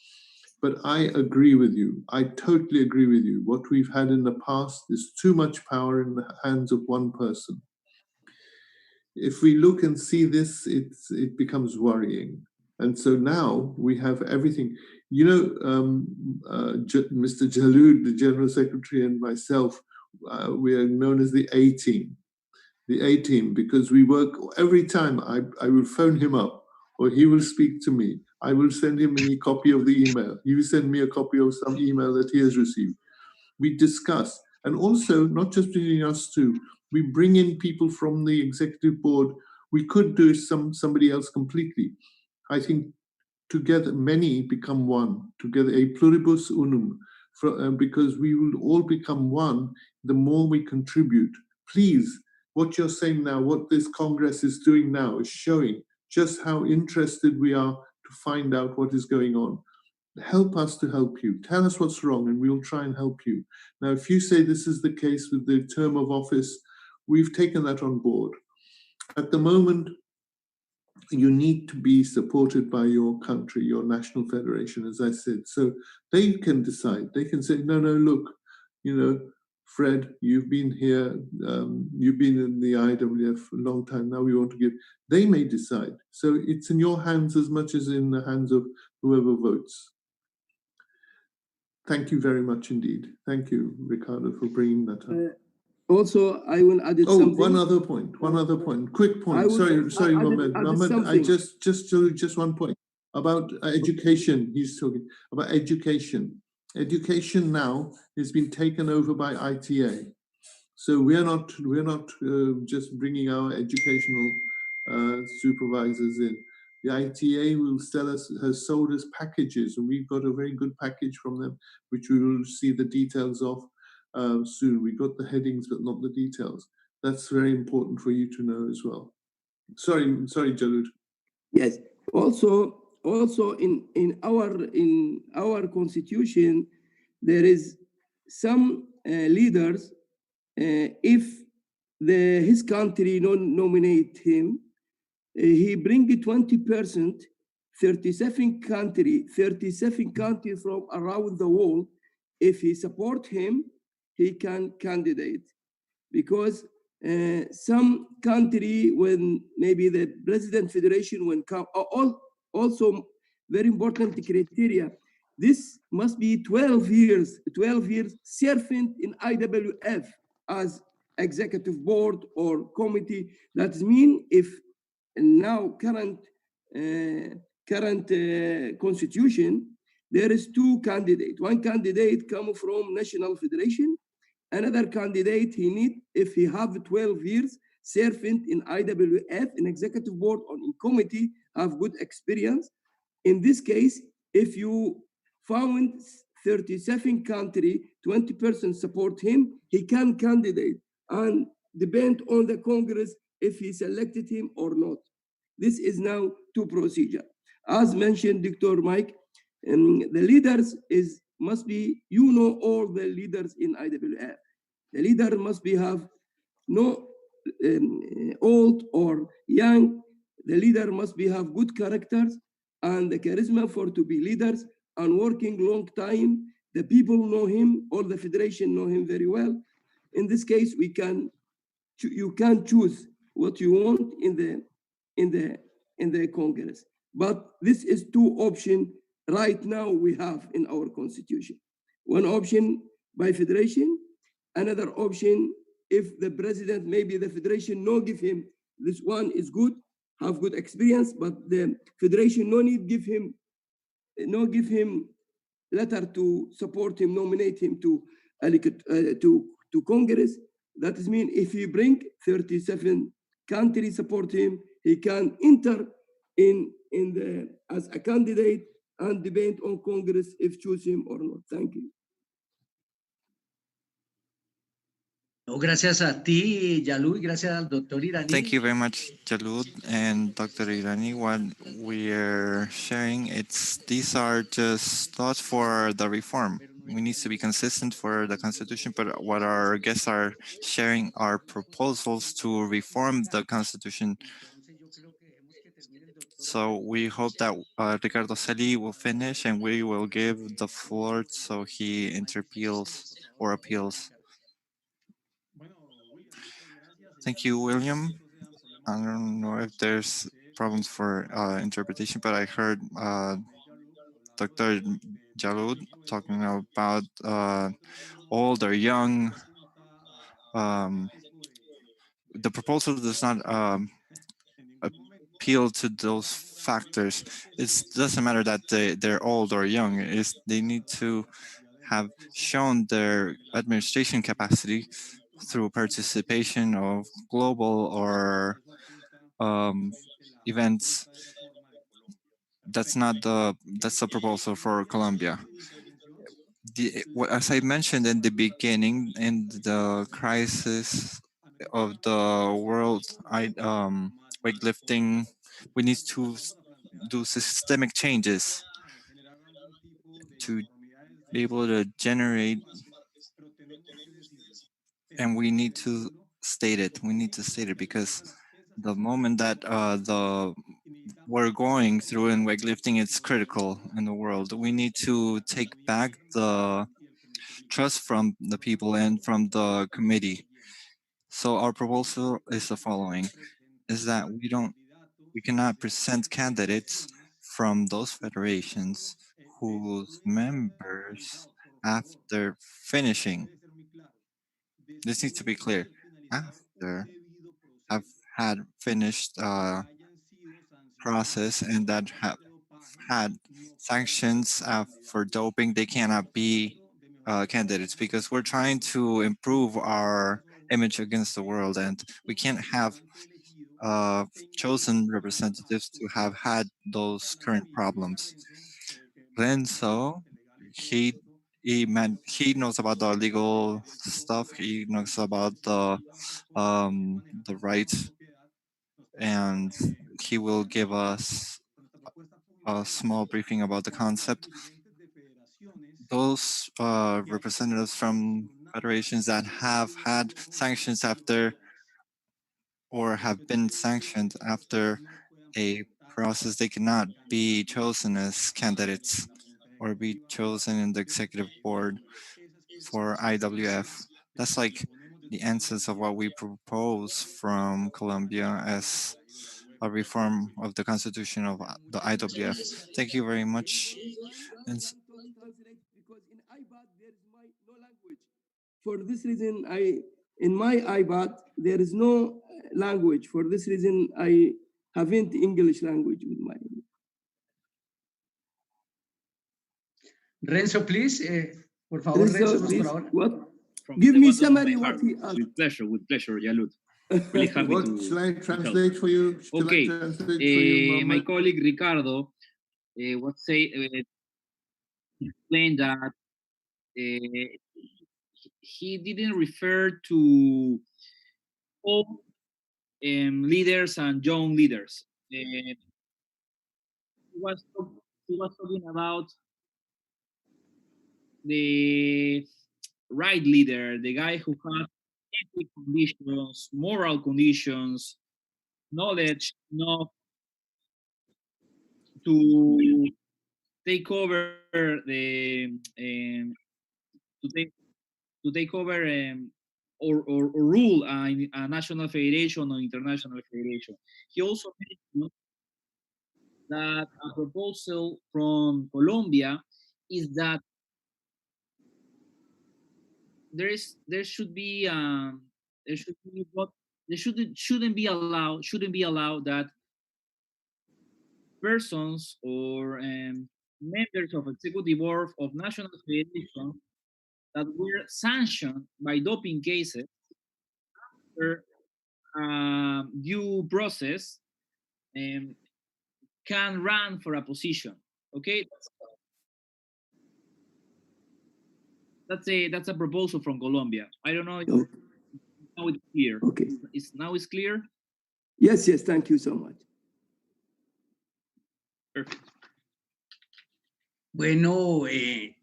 But I agree with you. I totally agree with you. What we've had in the past is too much power in the hands of one person. If we look and see this, it becomes worrying. And so now we have everything. Mr. Jalud, the General Secretary, and myself, we are known as the A-Team. The A-Team, because we work every time. I will phone him up, or he will speak to me. I will send him a copy of the email. He will send me a copy of some email that he has received. We discuss. And also, not just between us two, we bring in people from the executive board. We could do somebody else completely. I think together, many become one. Together, a pluribus unum, because we will all become one the more we contribute. Please, what you're saying now, what this Congress is doing now, is showing just how interested we are to find out what is going on. Help us to help you. Tell us what's wrong, and we'll try and help you. Now, if you say this is the case with the term of office, we've taken that on board. At the moment, you need to be supported by your country, your national federation, as I said. So they can decide. They can say, no, look, Fred, you've been here, you've been in the IWF for a long time, now we want to give. They may decide. So it's in your hands as much as in the hands of whoever votes. Thank you very much indeed. Thank you, Ricardo, for bringing that up. Also, I will add something. One other point, quick point. Sorry, Mohammed. I just one point about education. He's talking about education. Education now has been taken over by ITA. So we're not just bringing our educational supervisors in. The ITA has sold us packages, and we've got a very good package from them, which we will see the details of soon. We got the headings, but not the details. That's very important for you to know as well. Sorry, Jalud. Yes. Also, in our constitution, there is some leaders. If his country nominate him, he bring 20%. 37 country from around the world. If he support him, he can candidate, because some country, when maybe the president federation when come, also very important criteria, this must be 12 years serving in IWF as executive board or committee. That means if now current constitution, there is two candidates. One candidate come from national federation. Another candidate, he need, if he have 12 years serving in IWF, in executive board or in committee, have good experience. In this case, if you found 37 country, 20% support him, he can candidate, and depend on the Congress if he selected him or not. This is now two procedure. As mentioned, Dr. Mike, the leaders must be, all the leaders in IWF. The leader must be have no old or young. The leader must be have good characters and the charisma for to be leaders and working long time. The people know him, all the federation know him very well. In this case, you can choose what you want in the in the Congress. But this is two options right now we have in our constitution. One option by federation, another option if the president, maybe the federation no give him, this one is good, have good experience, but the federation no need give him, no give him letter to support him, nominate him to to Congress. That is mean if he bring 37 countries support him, he can enter in the as a candidate and debate on Congress if choose him or not. Thank you. No, gracias a ti, Yalu, y gracias al doctor Irani. Thank you very much, Jalud and Dr. Irani. What we are sharing, these are just thoughts for the reform. We need to be consistent for the Constitution, but what our guests are sharing are proposals to reform the Constitution. So we hope that Ricardo Celi will finish and we will give the floor so he interpeals or appeals. Thank you, William. I don't know if there's problems for interpretation, but I heard Dr. Jalud talking about old or young. The proposal does not appeal to those factors. It doesn't matter that they're old or young. They need to have shown their administration capacity through participation of global or events. That's the proposal for Colombia. As I mentioned in the beginning, in the crisis of the world, weightlifting, we need to do systemic changes to be able to generate, and we need to state it. We need to state it because the moment that we're going through in weightlifting, it's critical in the world. We need to take back the trust from the people and from the committee. So our proposal is the following: is that we cannot present candidates from those federations whose members, after finishing, this needs to be clear, after have had finished process and that have had sanctions for doping, they cannot be candidates because we're trying to improve our image against the world, and we can't have chosen representatives to have had those current problems. Renzo, he knows about the legal stuff. He knows about the rights, and he will give us a small briefing about the concept. Those representatives from federations that have had sanctions after or have been sanctioned after a process, they cannot be chosen as candidates or be chosen in the executive board for IWF. That's like the essence of what we propose from Colombia as a reform of the constitution of the IWF. Thank you very much. And Translate because in iPad there is no language. For this reason, in my iPad there is no language. For this reason, I haven't English language with my. Renzo, please. Por favor, Renzo, please, por ahora. what? From Give the me bottom of summary my what heart. he asked. With pleasure, Yalud. Really happy What to shall I help. translate for you? Okay, my Mohammed? colleague Ricardo explained that he didn't refer to all leaders and young leaders. He was talking about the right leader, the guy who has ethic conditions, moral conditions, knowledge enough to take over to take over or rule a national federation or international federation. He also mentioned that a proposal from Colombia is that there should be what there shouldn't be allowed that persons or members of executive board of national federations that were sanctioned by doping cases after due process can run for a position. Okay, that's a proposal from Colombia. I don't know if now it's clear. Okay. Now it's clear. Yes, thank you so much. Perfect. Bueno,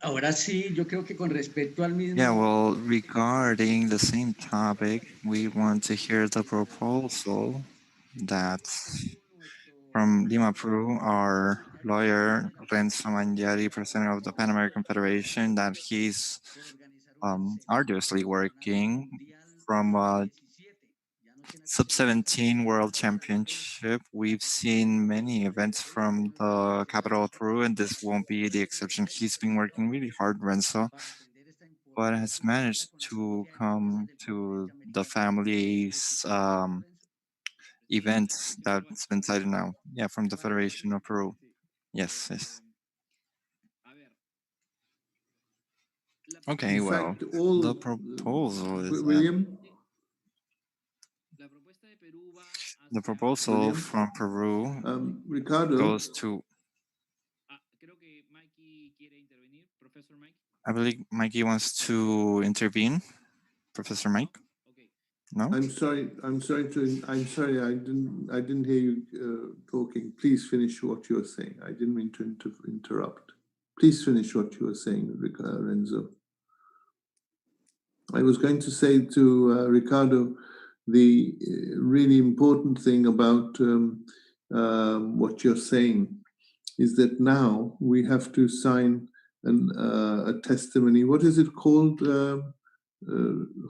ahora sí, yo creo que con respecto al mismo. Yeah, well, regarding the same topic, we want to hear the proposal that from Lima, Peru, our lawyer, Renzo Mangiari, president of the Pan American Federation, that he's arduously working from Sub-17 World Championship. We've seen many events from the capital of Peru, and this won't be the exception. He's been working really hard, Renzo, but has managed to come to the family's event that's been cited now. Yeah, from the Federation of Peru. Yes. Okay, In well, fact, all the proposal is that William. the proposal William? from Peru Ricardo goes to. I believe Mikey wants to intervene. Professor Mike. No. I'm sorry. I didn't hear you talking. Please finish what you were saying. I didn't mean to interrupt. Please finish what you were saying, Renzo. I was going to say to Ricardo, the really important thing about what you're saying is that now we have to sign a testimony. What is it called,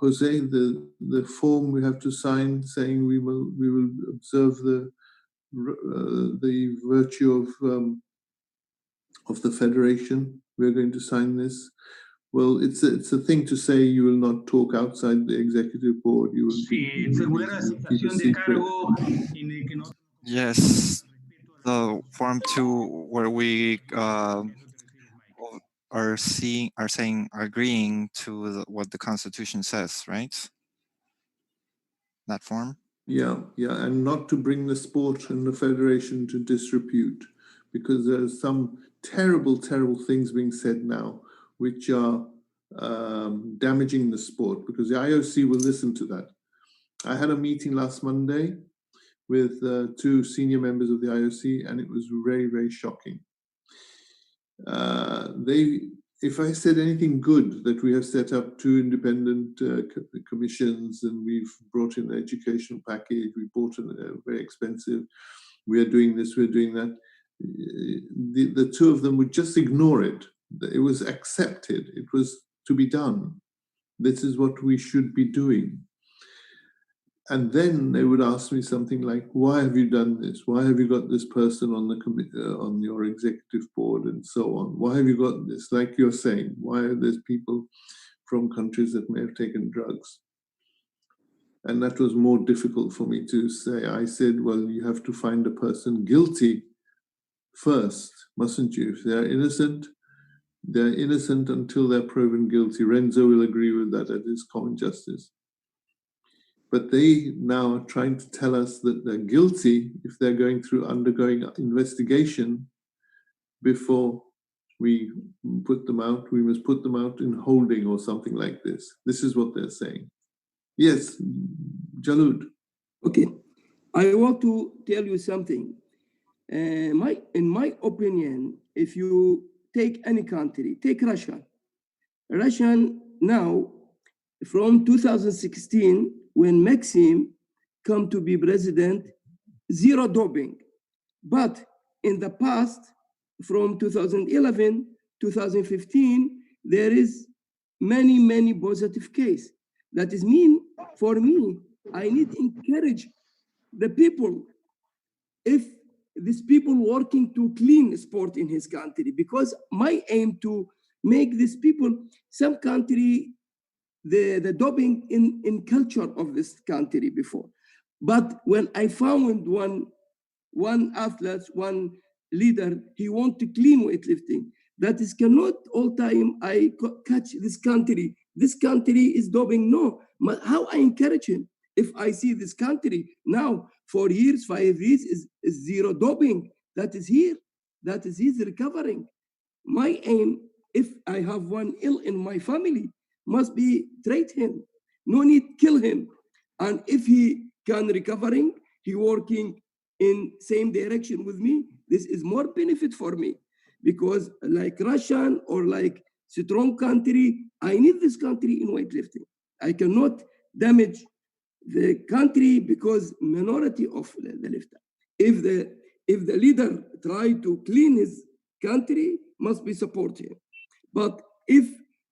Jose? The form we have to sign saying we will observe the virtue of the federation. We're going to sign this. Well, it's a thing to say you will not talk outside the executive board. You will keep a secret. Yes, the Form 2 where we are agreeing to what the Constitution says, right? That form? Yeah, and not to bring the sport and the federation to disrepute, because there's some terrible things being said now, which are damaging the sport, because the IOC will listen to that. I had a meeting last Monday with two senior members of the IOC, and it was very shocking. If I said anything good, that we have set up two independent commissions and we've brought in an educational package, we bought a very expensive, we are doing this, we're doing that, the two of them would just ignore it. It was accepted. It was to be done. This is what we should be doing. And then they would ask me something like, why have you done this? Why have you got this person on the on your executive board and so on? Why have you got this? Like you're saying, why are there people from countries that may have taken drugs? And that was more difficult for me to say. I said, well, you have to find a person guilty first, mustn't you? If they're innocent until they're proven guilty. Renzo will agree with that. That is common justice. But they now are trying to tell us that they're guilty if they're undergoing investigation before we put them out. We must put them out in holding or something like this. This is what they're saying. Yes, Jalud. Okay, I want to tell you something. In my opinion, if you take any country, take Russia. Russia now, from 2016, when Maxim come to be president, zero doping. But in the past, from 2011, 2015, there is many positive case. That is mean, for me, I need to encourage the people. If these people working to clean sport in his country, because my aim to make these people, some country, the doping in culture of this country before. But when I found one athlete, one leader, he want to clean weightlifting, that is cannot all time I catch this country. This country is doping. No, but how I encourage him? If I see this country now 4 years, 5 years is zero doping, that is here, that is he's recovering. My aim, if I have one ill in my family, must be treat him. No need kill him. And if he can recovering, he working in same direction with me, this is more benefit for me. Because like Russian or like strong country, I need this country in weightlifting. I cannot damage the country because minority of the lifter. If the leader try to clean his country, must be supported. But if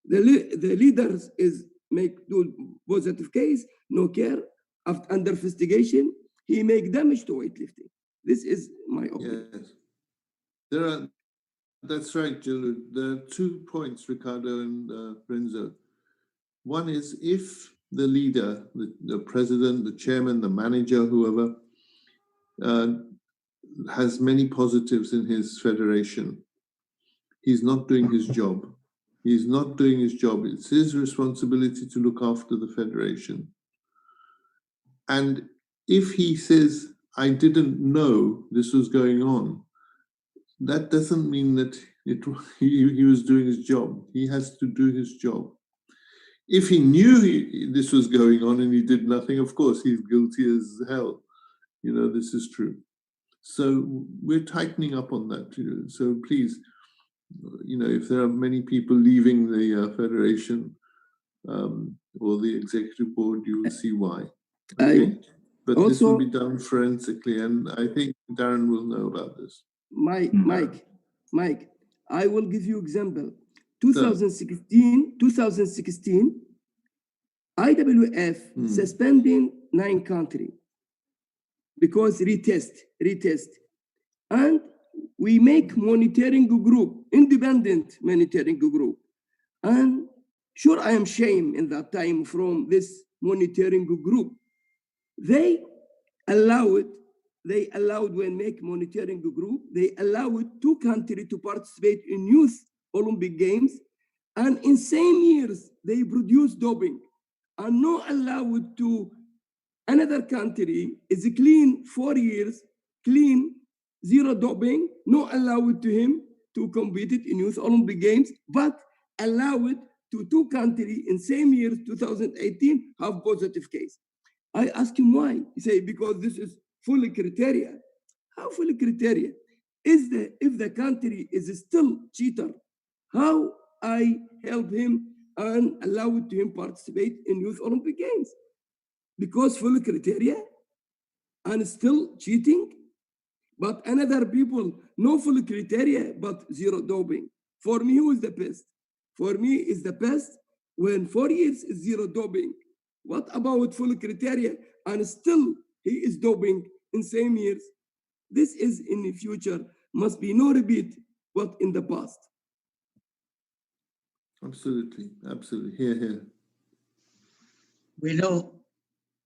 the leaders is make do positive case, no care, after under investigation, he make damage to weightlifting. This is my opinion. Yes. That's right, Jill. There are 2 points, Ricardo and Renzo. One is if the leader, the president, the chairman, the manager, whoever, has many positives in his federation, he's not doing his job. He's not doing his job. It's his responsibility to look after the federation. And if he says, I didn't know this was going on, that doesn't mean that he was doing his job. He has to do his job. If he knew this was going on and he did nothing, of course, he's guilty as hell. This is true. So we're tightening up on that. So please, if there are many people leaving the federation or the executive board, you will see why. Okay? But also, this will be done forensically, and I think Darren will know about this. Mike, I will give you example. 2016, IWF suspending 9 countries because retest. And we make monitoring group, independent monitoring group. And sure, I am shame in that time from this monitoring group. They allowed when make monitoring group, they allowed 2 countries to participate in youth Olympic Games, and in same years they produce doping, and not allowed to another country is clean 4 years, clean, zero doping, not allowed to him to compete in youth Olympic Games, but allowed to 2 countries in same year 2018 have positive case. I ask him why. He say, because this is full criteria. How full criteria? If the country is still cheater, how I help him and allow him participate in Youth Olympic Games? Because full criteria and still cheating, but another people, no full criteria, but zero doping. For me, who is the best? For me, is the best when 4 years is zero doping. What about full criteria and still he is doping in same years? This is in the future, must be no repeat what in the past. Absolutely. Here. Bueno,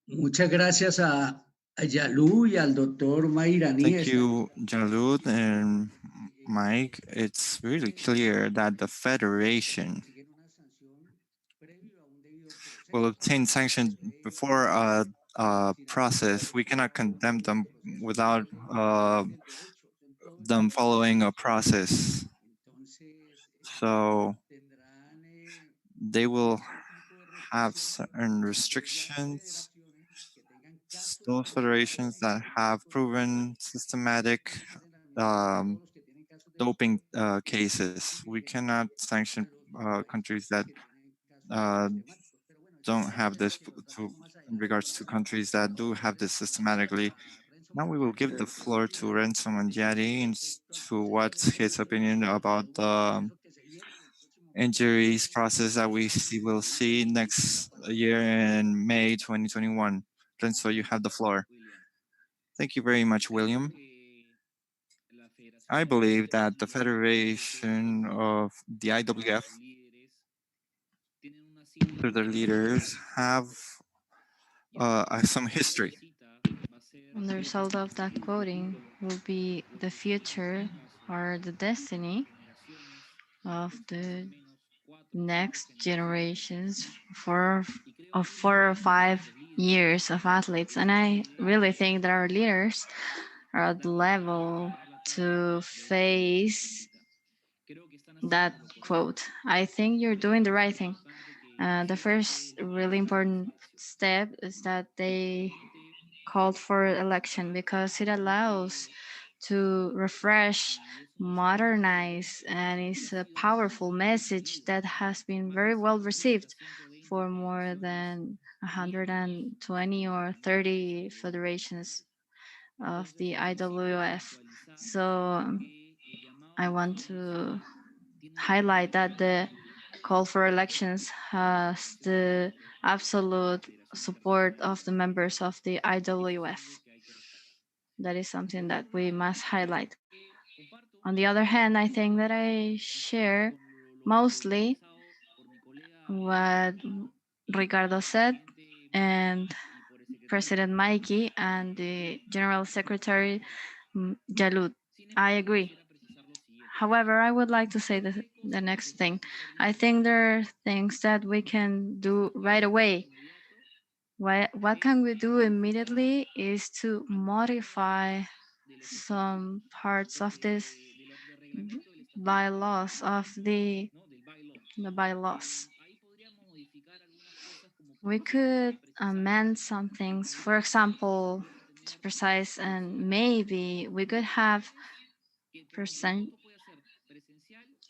muchas gracias a Yalu y al doctor Mairani. Thank you, Jalud and Mike. It's really clear that the Federation will obtain sanction before a process. We cannot condemn them without them following a process. So they will have certain restrictions. Those federations that have proven systematic doping cases, we cannot sanction countries that don't have this in regards to countries that do have this systematically. Now we will give the floor to Renzo Mangiari to what's his opinion about the injuries process that we will see next year in May 2021. Renzo, you have the floor. Thank you very much, William. I believe that the Federation of the IWF, through their leaders, have some history. And the result of that quoting will be the future or the destiny of the next generations of 4 or 5 years of athletes. And I really think that our leaders are at the level to face that quote. I think you're doing the right thing. The first really important step is that they called for election because it allows to refresh, modernize, and it's a powerful message that has been very well received for more than 120 or 30 federations of the IWF. So I want to highlight that the call for elections has the absolute support of the members of the IWF. That is something that we must highlight. On the other hand, I think that I share mostly what Ricardo said and President Mikey and the General Secretary Jalud. I agree. However, I would like to say the next thing. I think there are things that we can do right away. What can we do immediately is to modify some parts of this bylaws of the bylaws. We could amend some things. For example, to precise, and maybe we could have percent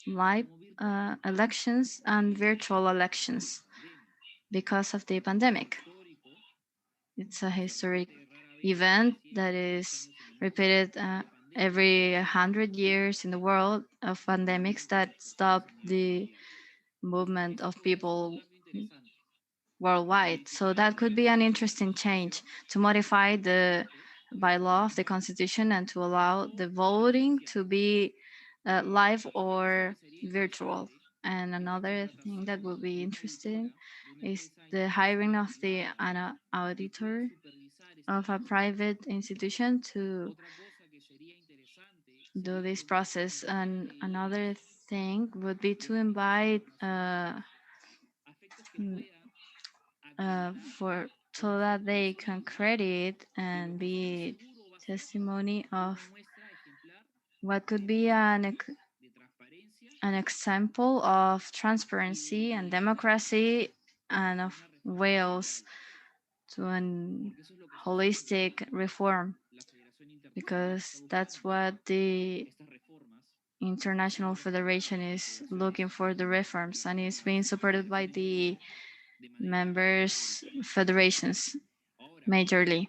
live elections and virtual elections because of the pandemic. It's a historic event that is repeated every 100 years in the world of pandemics that stop the movement of people worldwide. So that could be an interesting change to modify the bylaw of the constitution and to allow the voting to be live or virtual. And another thing that would be interesting is the hiring of the an auditor of a private institution to do this process. And another thing would be to invite for so that they can credit and be testimony of what could be an example of transparency and democracy and of Wales to an holistic reform, because that's what the International Federation is looking for, the reforms, and is being supported by the members federations majorly.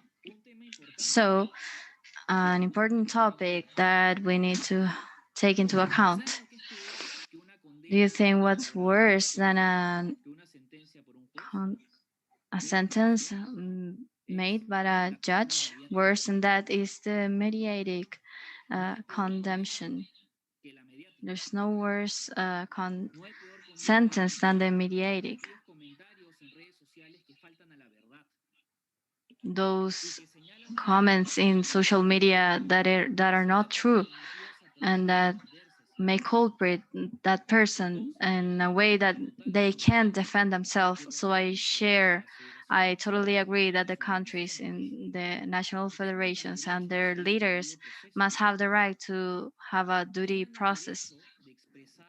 So an important topic that we need to take into account. Do you think what's worse than a sentence made by a judge? Worse than that is the mediatic condemnation. There's no worse sentence than the mediatic. Those comments in social media that are not true and that may culprit that person in a way that they can't defend themselves. So I totally agree that the countries in the national federations and their leaders must have the right to have a duty process.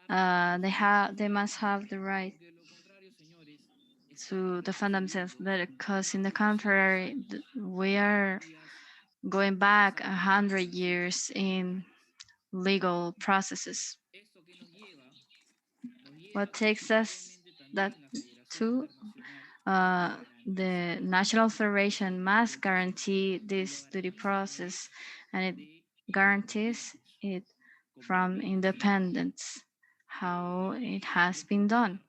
They must have the right to defend themselves, because in the contrary, we are going back 100 years in legal processes. What takes us that to the National Federation must guarantee this duty process, and it guarantees it from independence, how it has been done.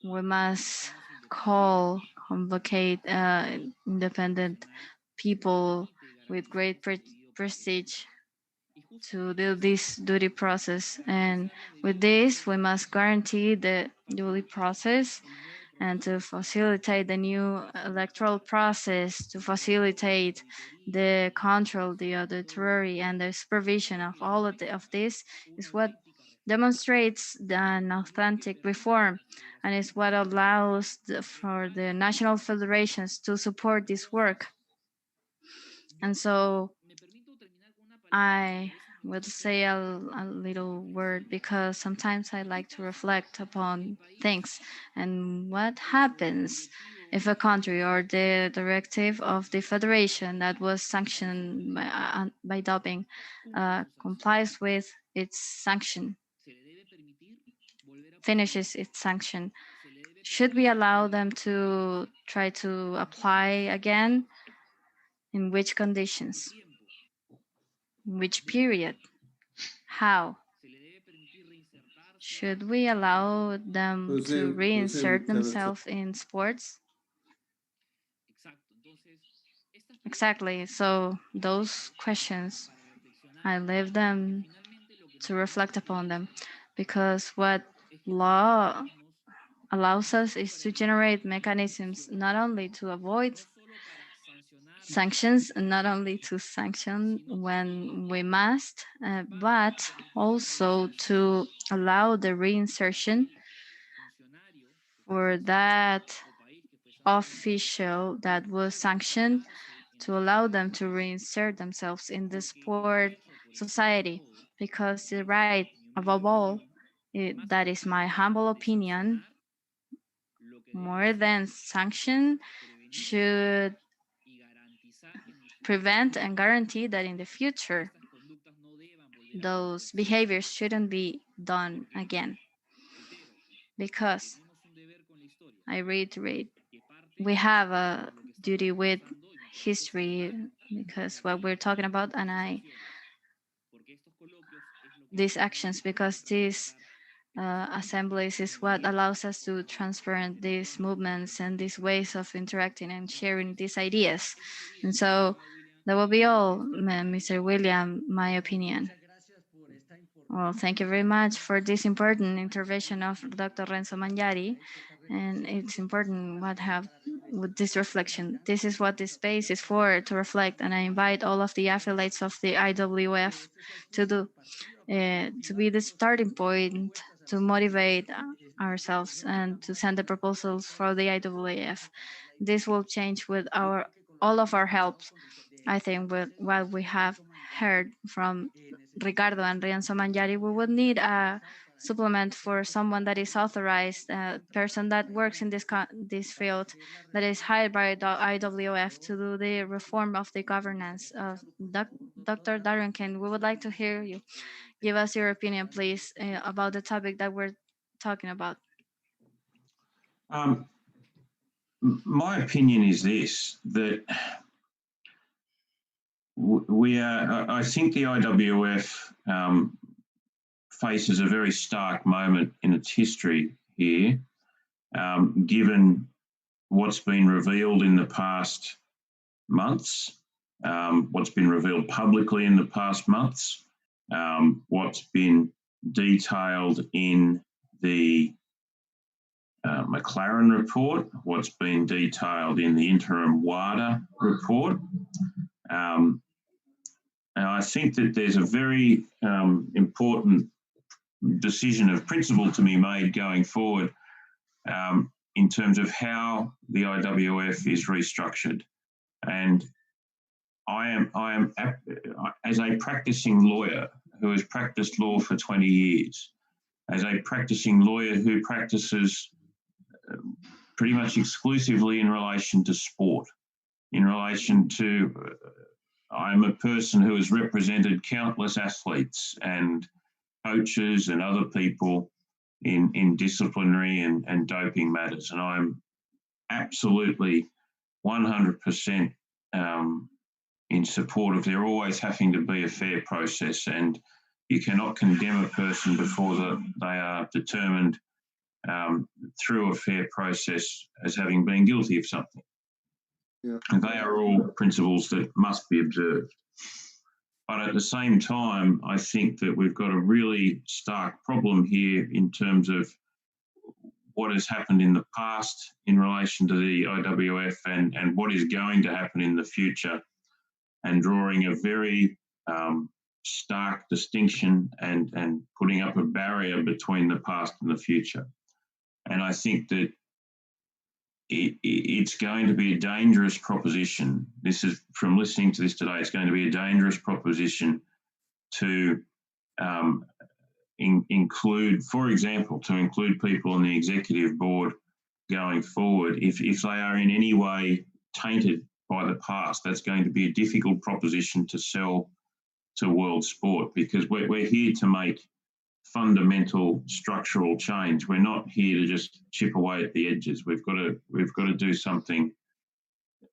We must convocate independent people with great prestige to do this duty process. And with this, we must guarantee the duty process and to facilitate the new electoral process, to facilitate the control, the auditory, and the supervision of all of this is what demonstrates an authentic reform and is what allows for the national federations to support this work. And so I will say a little word because sometimes I like to reflect upon things and what happens if a country or the directive of the federation that was sanctioned by doping complies with its sanction, finishes its sanction. Should we allow them to try to apply again? In which conditions? In which period? How? Should we allow them to reinsert themselves in sports? Exactly. So those questions, I leave them to reflect upon them because what law allows us is to generate mechanisms not only to avoid sanctions, not only to sanction when we must, but also to allow the reinsertion for that official that was sanctioned to allow them to reinsert themselves in the sport society because the right above all that is my humble opinion more than sanction should prevent and guarantee that in the future those behaviors shouldn't be done again because I reiterate we have a duty with history because what we're talking about and these actions because these assemblies is what allows us to transparent these movements and these ways of interacting and sharing these ideas. And so that will be all, Mr. William, my opinion. Well, thank you very much for this important intervention of Dr. Renzo Mangiari. And it's important what have with this reflection. This is what this space is for, to reflect. And I invite all of the affiliates of the IWF to do, to be the starting point to motivate ourselves and to send the proposals for the IWF. This will change with all of our help. I think with what we have heard from Ricardo and Rianzo Mangiari, we would need a supplement for someone that is authorized, a person that works in this field, that is hired by the IWF to do the reform of the governance. Dr. Darrington, we would like to hear you. Give us your opinion, please, about the topic that we're talking about. My opinion is this, that I think the IWF faces a very stark moment in its history here, given what's been revealed in the past months, what's been revealed publicly in the past months, what's been detailed in the McLaren report, what's been detailed in the interim WADA report. And I think that there's a very important decision of principle to be made going forward in terms of how the IWF is restructured. And I am as a practicing lawyer who has practiced law for 20 years, as a practicing lawyer who practices pretty much exclusively in relation to sport, in relation to I'm a person who has represented countless athletes and coaches and other people in disciplinary and doping matters. And I'm absolutely 100% in support of there always having to be a fair process, and you cannot condemn a person before they are determined through a fair process as having been guilty of something. Yeah. And they are all principles that must be observed. But at the same time, I think that we've got a really stark problem here in terms of what has happened in the past in relation to the IWF and what is going to happen in the future, and drawing a very stark distinction and putting up a barrier between the past and the future. And I think that it's going to be a dangerous proposition. This is, from listening to this today, it's going to be a dangerous proposition to include, for example, to include people on the executive board going forward. If they are in any way tainted by the past, that's going to be a difficult proposition to sell to world sport, because we're here to make fundamental structural change. We're not here to just chip away at the edges. We've got to do something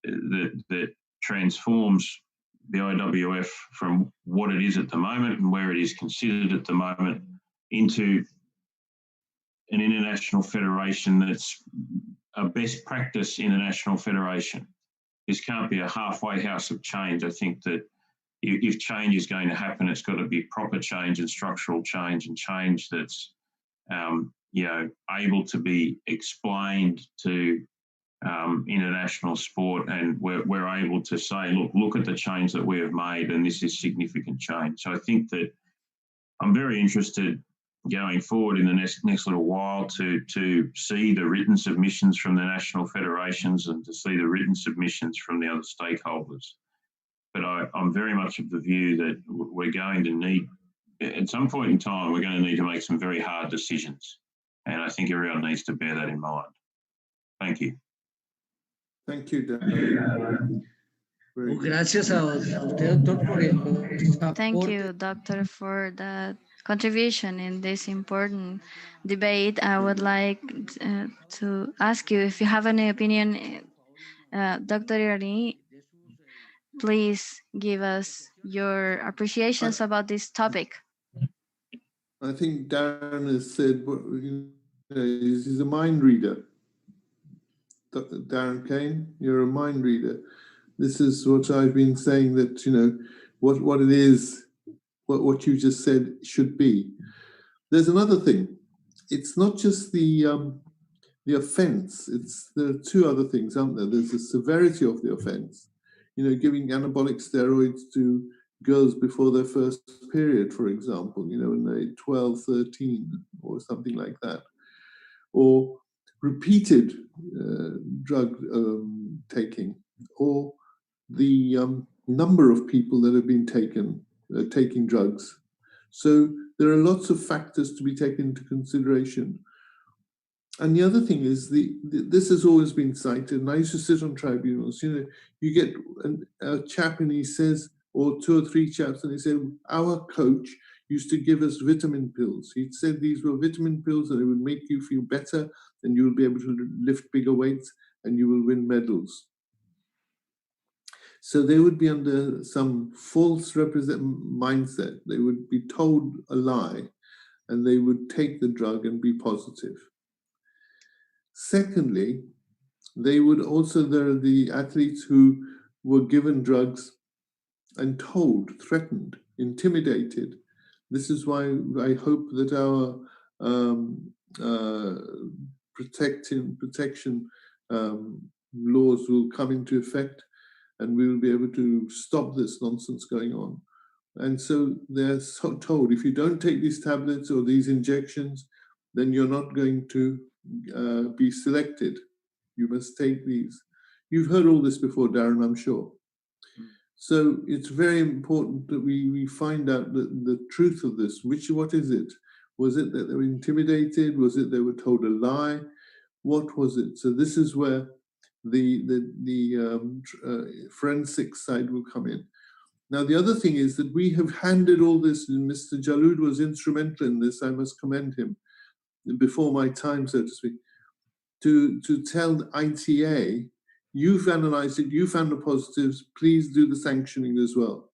that transforms the IWF from what it is at the moment and where it is considered at the moment into an international federation that's a best practice international federation. This can't be a halfway house of change. I think that if change is going to happen, it's got to be proper change and structural change, and change that's able to be explained to international sport, and we're able to say, look at the change that we have made, and this is significant change. So I think that I'm very interested going forward in the next little while to see the written submissions from the national federations and to see the written submissions from the other stakeholders. But I'm very much of the view that we're going to need, at some point in time, we're going to need to make some very hard decisions. And I think everyone needs to bear that in mind. Thank you. Thank you, Dan. Thank you, Doctor, for that contribution in this important debate. I would like to ask you if you have any opinion, Dr. Irani. Please give us your appreciations about this topic. I think Darren has said, he's a mind reader. Darren Kane, you're a mind reader. This is what I've been saying, that, what it is, what you just said should be. There's another thing. It's not just the offence. There are two other things, aren't there? There's the severity of the offence. Giving anabolic steroids to girls before their first period, for example, when they're 12, 13 or something like that. Or repeated drug taking, or the number of people that have been taking drugs. So there are lots of factors to be taken into consideration. And the other thing is, this has always been cited, and I used to sit on tribunals. You get a chap and he says, or two or three chaps, and they say, our coach used to give us vitamin pills. He said these were vitamin pills and it would make you feel better, and you will be able to lift bigger weights and you will win medals. So they would be under some false mindset. They would be told a lie and they would take the drug and be positive. Secondly, there are the athletes who were given drugs and told, threatened, intimidated. This is why I hope that our protection laws will come into effect, and we will be able to stop this nonsense going on. And so they're told, if you don't take these tablets or these injections, then you're not going to be selected. You must take these. You've heard all this before, Darren, I'm sure. So it's very important that we find out the truth of this. What is it? Was it that they were intimidated? Was it they were told a lie? What was it? So this is where the forensic side will come in. Now, the other thing is that we have handed all this, and Mr. Jaloud was instrumental in this, I must commend him, before my time, so to speak, to tell the ITA, you've analyzed it, you found the positives, please do the sanctioning as well.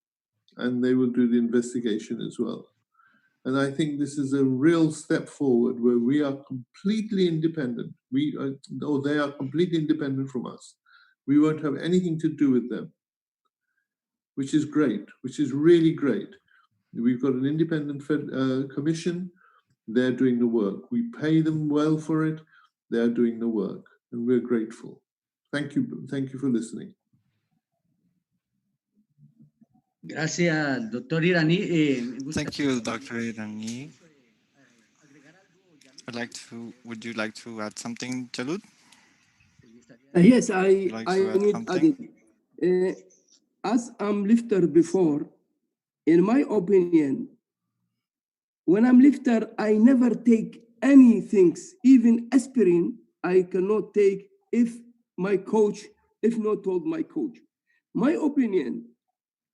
And they will do the investigation as well. And I think this is a real step forward where we are completely independent. They are completely independent from us. We won't have anything to do with them. which is great, which is really great. We've got an independent commission. They're doing the work. We pay them well for it. They're doing the work, and we're grateful. Thank you. Thank you for listening. Gracias, doctor Irani. Thank you, Dr. Irani. Would you like to add something, Jalud? Yes, Like I to add need something? added. As I'm lifter before, in my opinion, when I'm lifter, I never take any things, even aspirin, I cannot take if not told my coach. My opinion,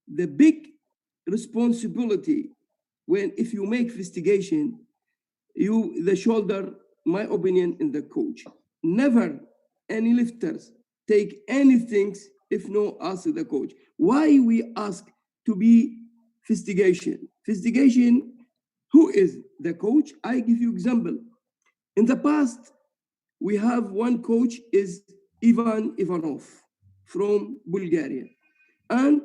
the big responsibility if you make investigation, the shoulder, my opinion, in the coach. Never any lifters take anything if no ask the coach. Why we ask to be investigation? Investigation, who is the coach? I give you example. In the past, we have one coach is Ivan Ivanov from Bulgaria. And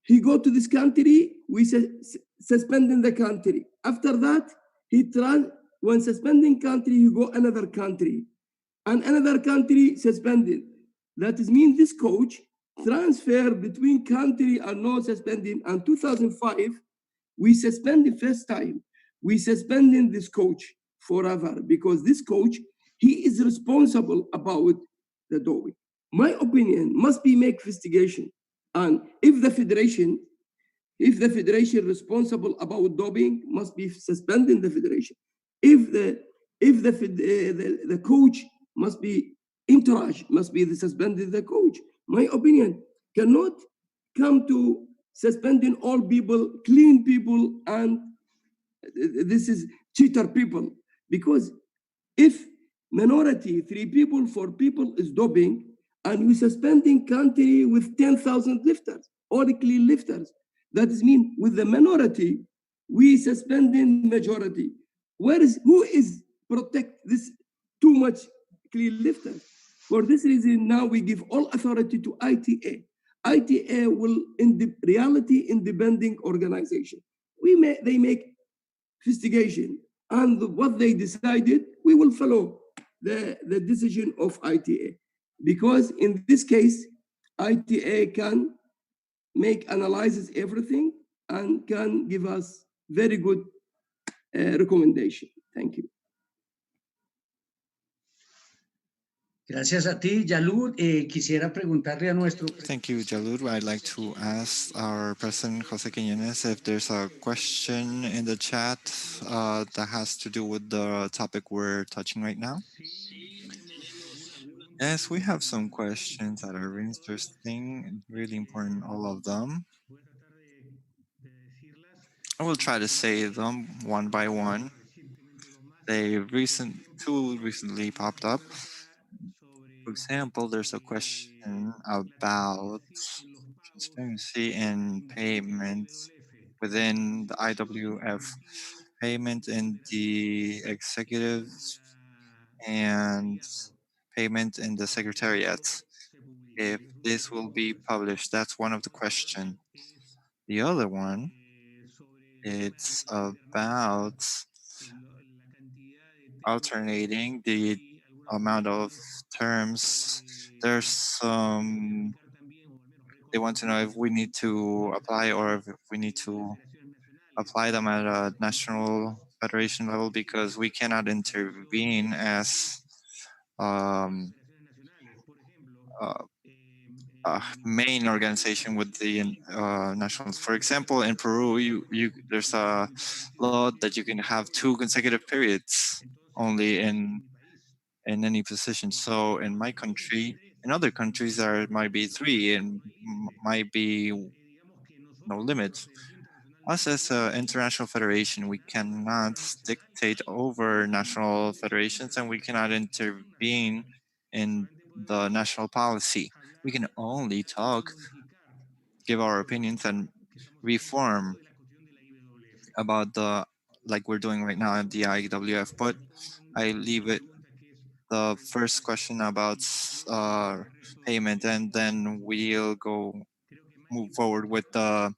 he go to this country, we suspend in the country. After that, when suspending country, he go another country. And another country suspended. That is mean this coach transfer between country and not suspending. And 2005, we suspended first time. We suspending this coach forever because this coach, he is responsible about the doping. My opinion must be make investigation. And if the federation responsible about doping, must be suspending the federation. If the coach must be entourage, must be suspended the coach. My opinion cannot come to suspending all people, clean people, and this is cheater people. Because if minority, 3 people, 4 people is doping, and we suspending country with 10,000 lifters, all clean lifters. That is mean with the minority, we suspending majority. Who is protect this too much clean lifters? For this reason, now we give all authority to ITA. ITA will, in the reality, independent organization. They make investigation, and what they decided, we will follow the decision of ITA. Because in this case, ITA can analyzes everything and can give us very good recommendation. Thank you. Gracias a ti, Yalud. Quisiera preguntarle a nuestro... Thank you, Jalud. I'd like to ask our President, Jose Quiñones, if there's a question in the chat that has to do with the topic we're touching right now. Yes, we have some questions that are really interesting, really important, all of them. I will try to say them one by one. Two recently popped up. For example, there's a question about transparency and payments within the IWF, payment in the executives and payment in the secretariat. If this will be published, that's one of the questions. The other one, it's about alternating the amount of terms. There's some, they want to know if we need to apply or if we need to apply them at a national federation level, because we cannot intervene as main organization with the nationals. For example, in Peru, there's a law that you can have 2 consecutive periods only in any position. So in my country, in other countries, there might be 3 and might be no limit. Us as an international federation, we cannot dictate over national federations, and we cannot intervene in the national policy. We can only talk, give our opinions, and reform about like we're doing right now at the IWF. But I leave it the first question about payment, and then we'll go move forward with the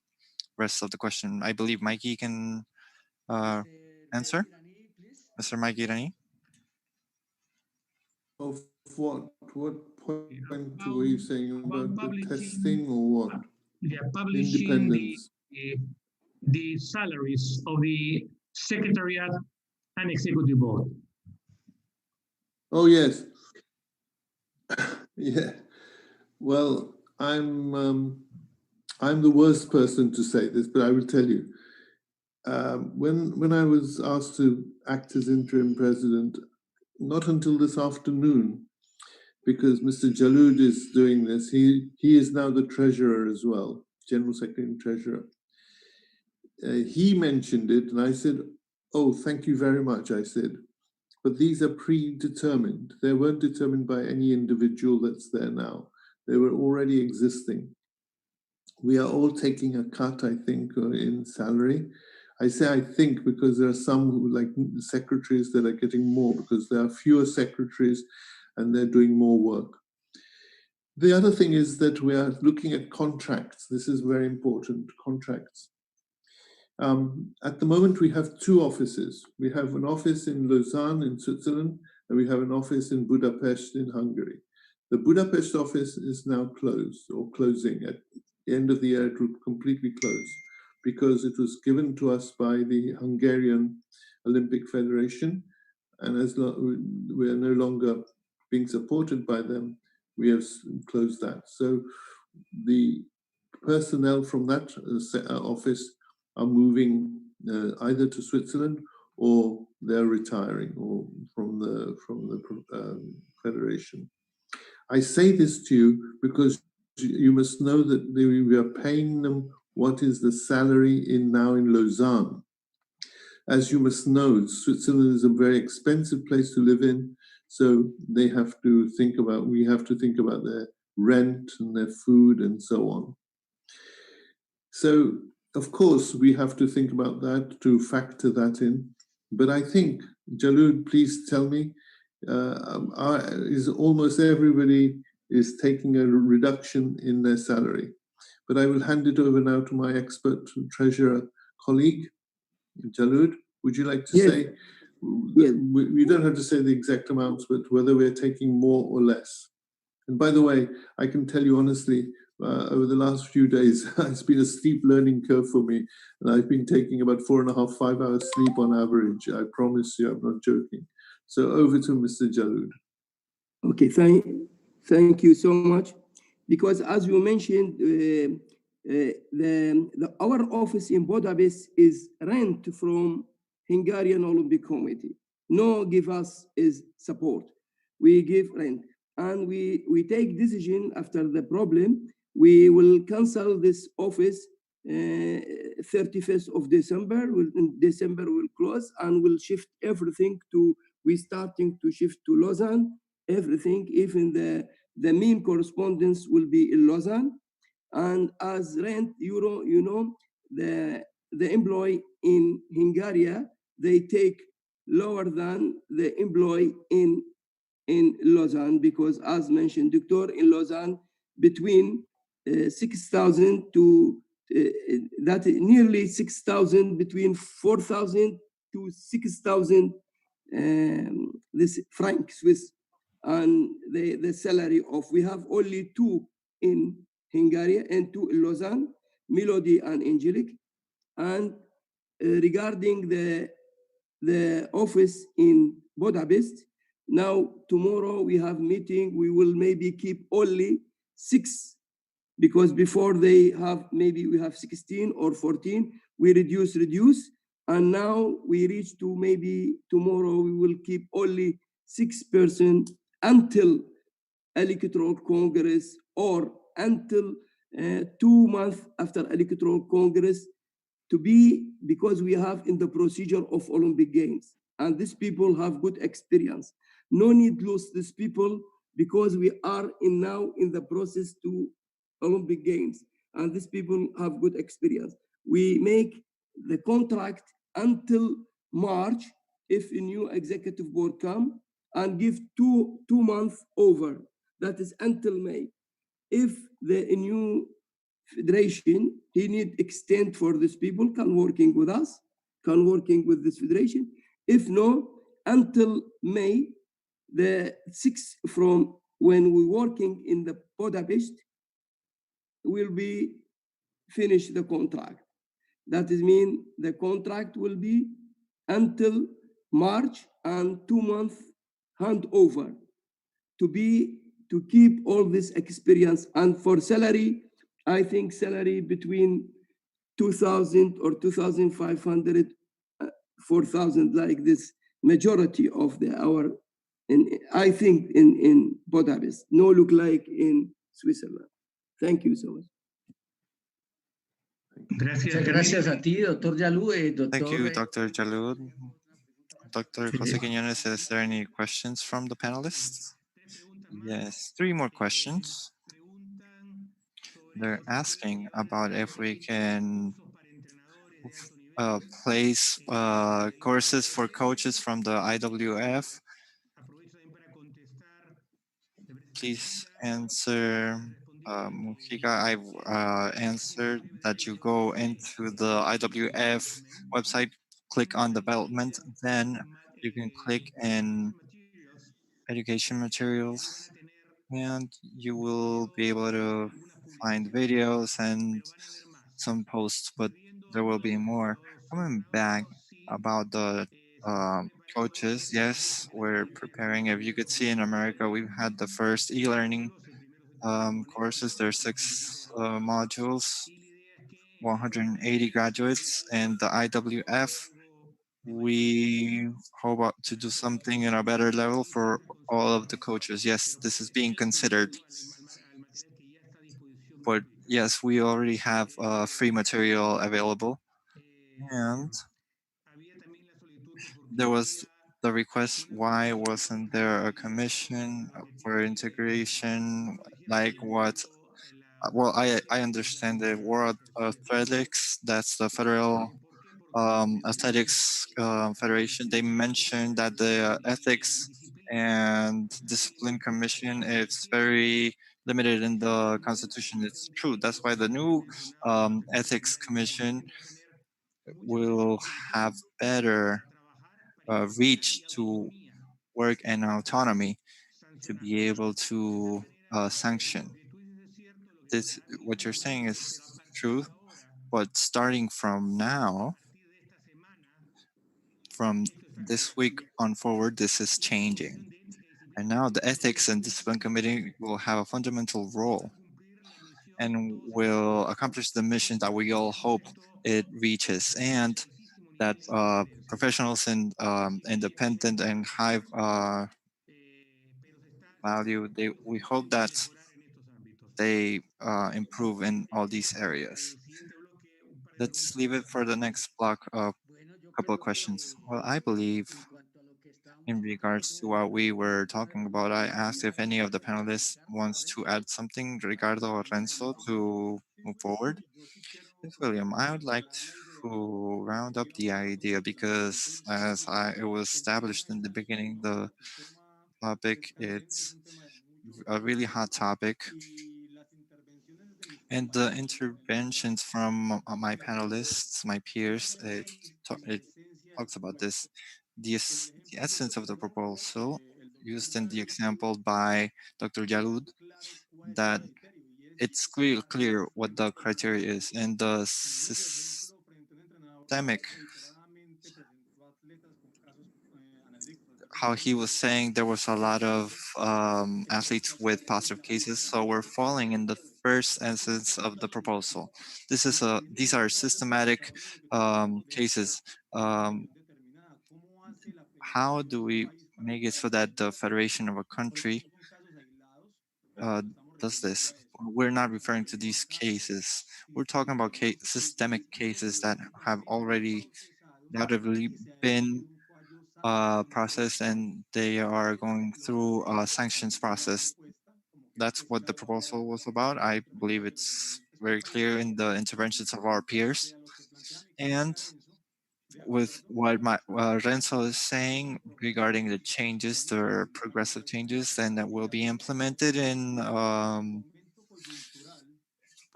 rest of the question. I believe Mikey can answer. Mr. Mikey Irani. Of what point were you saying about about the publishing, testing or what? publishing Independence. the salaries of the secretariat and executive board. Oh yes, yeah. Well, I'm the worst person to say this, but I will tell you. When I was asked to act as interim president, not until this afternoon, because Mr. Jaloud is doing this, he is now the treasurer as well, general secretary and treasurer. He mentioned it, and I said, "Oh, thank you very much," I said. But these are predetermined. They weren't determined by any individual that's there now. They were already existing. We are all taking a cut, I think, in salary. I say I think because there are some who, like secretaries, that are getting more because there are fewer secretaries and they're doing more work. The other thing is that we are looking at contracts. This is very important, contracts. At the moment, we have two offices. We have an office in Lausanne in Switzerland, and we have an office in Budapest in Hungary. The Budapest office is now closed or closing. At the end of the year, it will completely close because it was given to us by the Hungarian Olympic Federation. And as we are no longer being supported by them, we have closed that. So the personnel from that office are moving either to Switzerland or they're retiring or from the federation. I say this to you because you must know that we are paying them what is the salary now in Lausanne. As you must know, Switzerland is a very expensive place to live in, so we have to think about their rent and their food and so on. So, of course, we have to think about that, to factor that in. But I think, Jaloud, please tell me, is almost everybody is taking a reduction in their salary. But I will hand it over now to my expert treasurer colleague, Jaloud. Would you like to say? Yes. We don't have to say the exact amounts, but whether we're taking more or less. And by the way, I can tell you honestly, over the last few days, it's been a steep learning curve for me. And I've been taking about 4.5, 5 hours sleep on average. I promise you, I'm not joking. So over to Mr. Jaloud. Okay, thank you so much. Because as you mentioned, our office in Budapest is rent from Hungarian Olympic Committee. No give us is support. We give rent. And we take decision after the problem. We will cancel this office 31st of December. In December we'll close and we'll shift everything to, we starting to shift to Lausanne, everything, even the main correspondence will be in Lausanne. And as rent, you know, the employee in Hungary, they take lower than the employee in Lausanne, because as mentioned, Doctor, in Lausanne, between 6,000 to that nearly 6,000, between 4,000 to 6,000 this franc Swiss, and the salary of, we have only two in Hungary and two in Lausanne, Melody and Angelic. And regarding the office in Budapest, now tomorrow we have meeting, we will maybe keep only 6, because before they have, maybe we have 16 or 14, we reduce, and now we reach to maybe tomorrow we will keep only 6% until electoral congress, or until 2 months after electoral congress, to be, because we have in the procedure of Olympic Games, and these people have good experience. No need lose these people, because we are now in the process to Olympic Games, and these people have good experience. We make the contract until March, if a new executive board come, and give two months over, that is until May. If the new federation, he need extend for these people, can working with us, can working with this federation. If no, until May, the 6th from when we working in the Budapest, will be finish the contract. That is mean the contract will be until March and 2 month handover to keep all this experience. And for salary, I think salary between 2,000 or 2,500, 4,000, like this majority of the our, I think in Budapest, no look like in Switzerland. Thank you so much. Gracias, Gracias a ti, doctor Yalú. Thank you, Doctor Dr. Jalud. Dr. Jose Quinones, is there any questions from the panelists? Yes, 3 more questions. They're asking about if we can place courses for coaches from the IWF. Please answer. Mujica, I've answered that you go into the IWF website, click on development, then you can click in education materials, and you will be able to find videos and some posts, but there will be more. Coming back about the coaches, yes, we're preparing. If you could see in America, we've had the first e-learning courses. There's 6 modules, 180 graduates, and the IWF. We hope to do something in a better level for all of the coaches. Yes, this is being considered. But yes, we already have free material available. And there was the request, why wasn't there a commission for integration, like what? Well, I understand the World Athletics, that's the federal athletics federation. They mentioned that the ethics and discipline commission is very limited in the constitution. It's true. That's why the new ethics commission will have better reach to work and autonomy to be able to sanction. This, what you're saying is true, but starting from now, from this week on forward, this is changing. And now the ethics and discipline committee will have a fundamental role and will accomplish the mission that we all hope it reaches, and that professionals and independent and high value, we hope that they improve in all these areas. Let's leave it for the next block of couple of questions. Well, I believe in regards to what we were talking about, I asked if any of the panelists wants to add something, Ricardo or Renzo, to move forward. Yes, William, I would like to round up the idea because as it was established in the beginning, the topic, it's a really hot topic. And the interventions from my panelists, my peers, it talks about this. The essence of the proposal used in the example by Dr. Jalud, that it's clear what the criteria is, and the systemic, how he was saying there was a lot of athletes with positive cases, so we're falling in the first essence of the proposal. These are systematic cases. How do we make it so that the federation of a country does this? We're not referring to these cases. We're talking about systemic cases that have already undoubtedly been processed, and they are going through a sanctions process. That's what the proposal was about. I believe it's very clear in the interventions of our peers. And with what Renzo is saying regarding the changes, the progressive changes, and that will be implemented in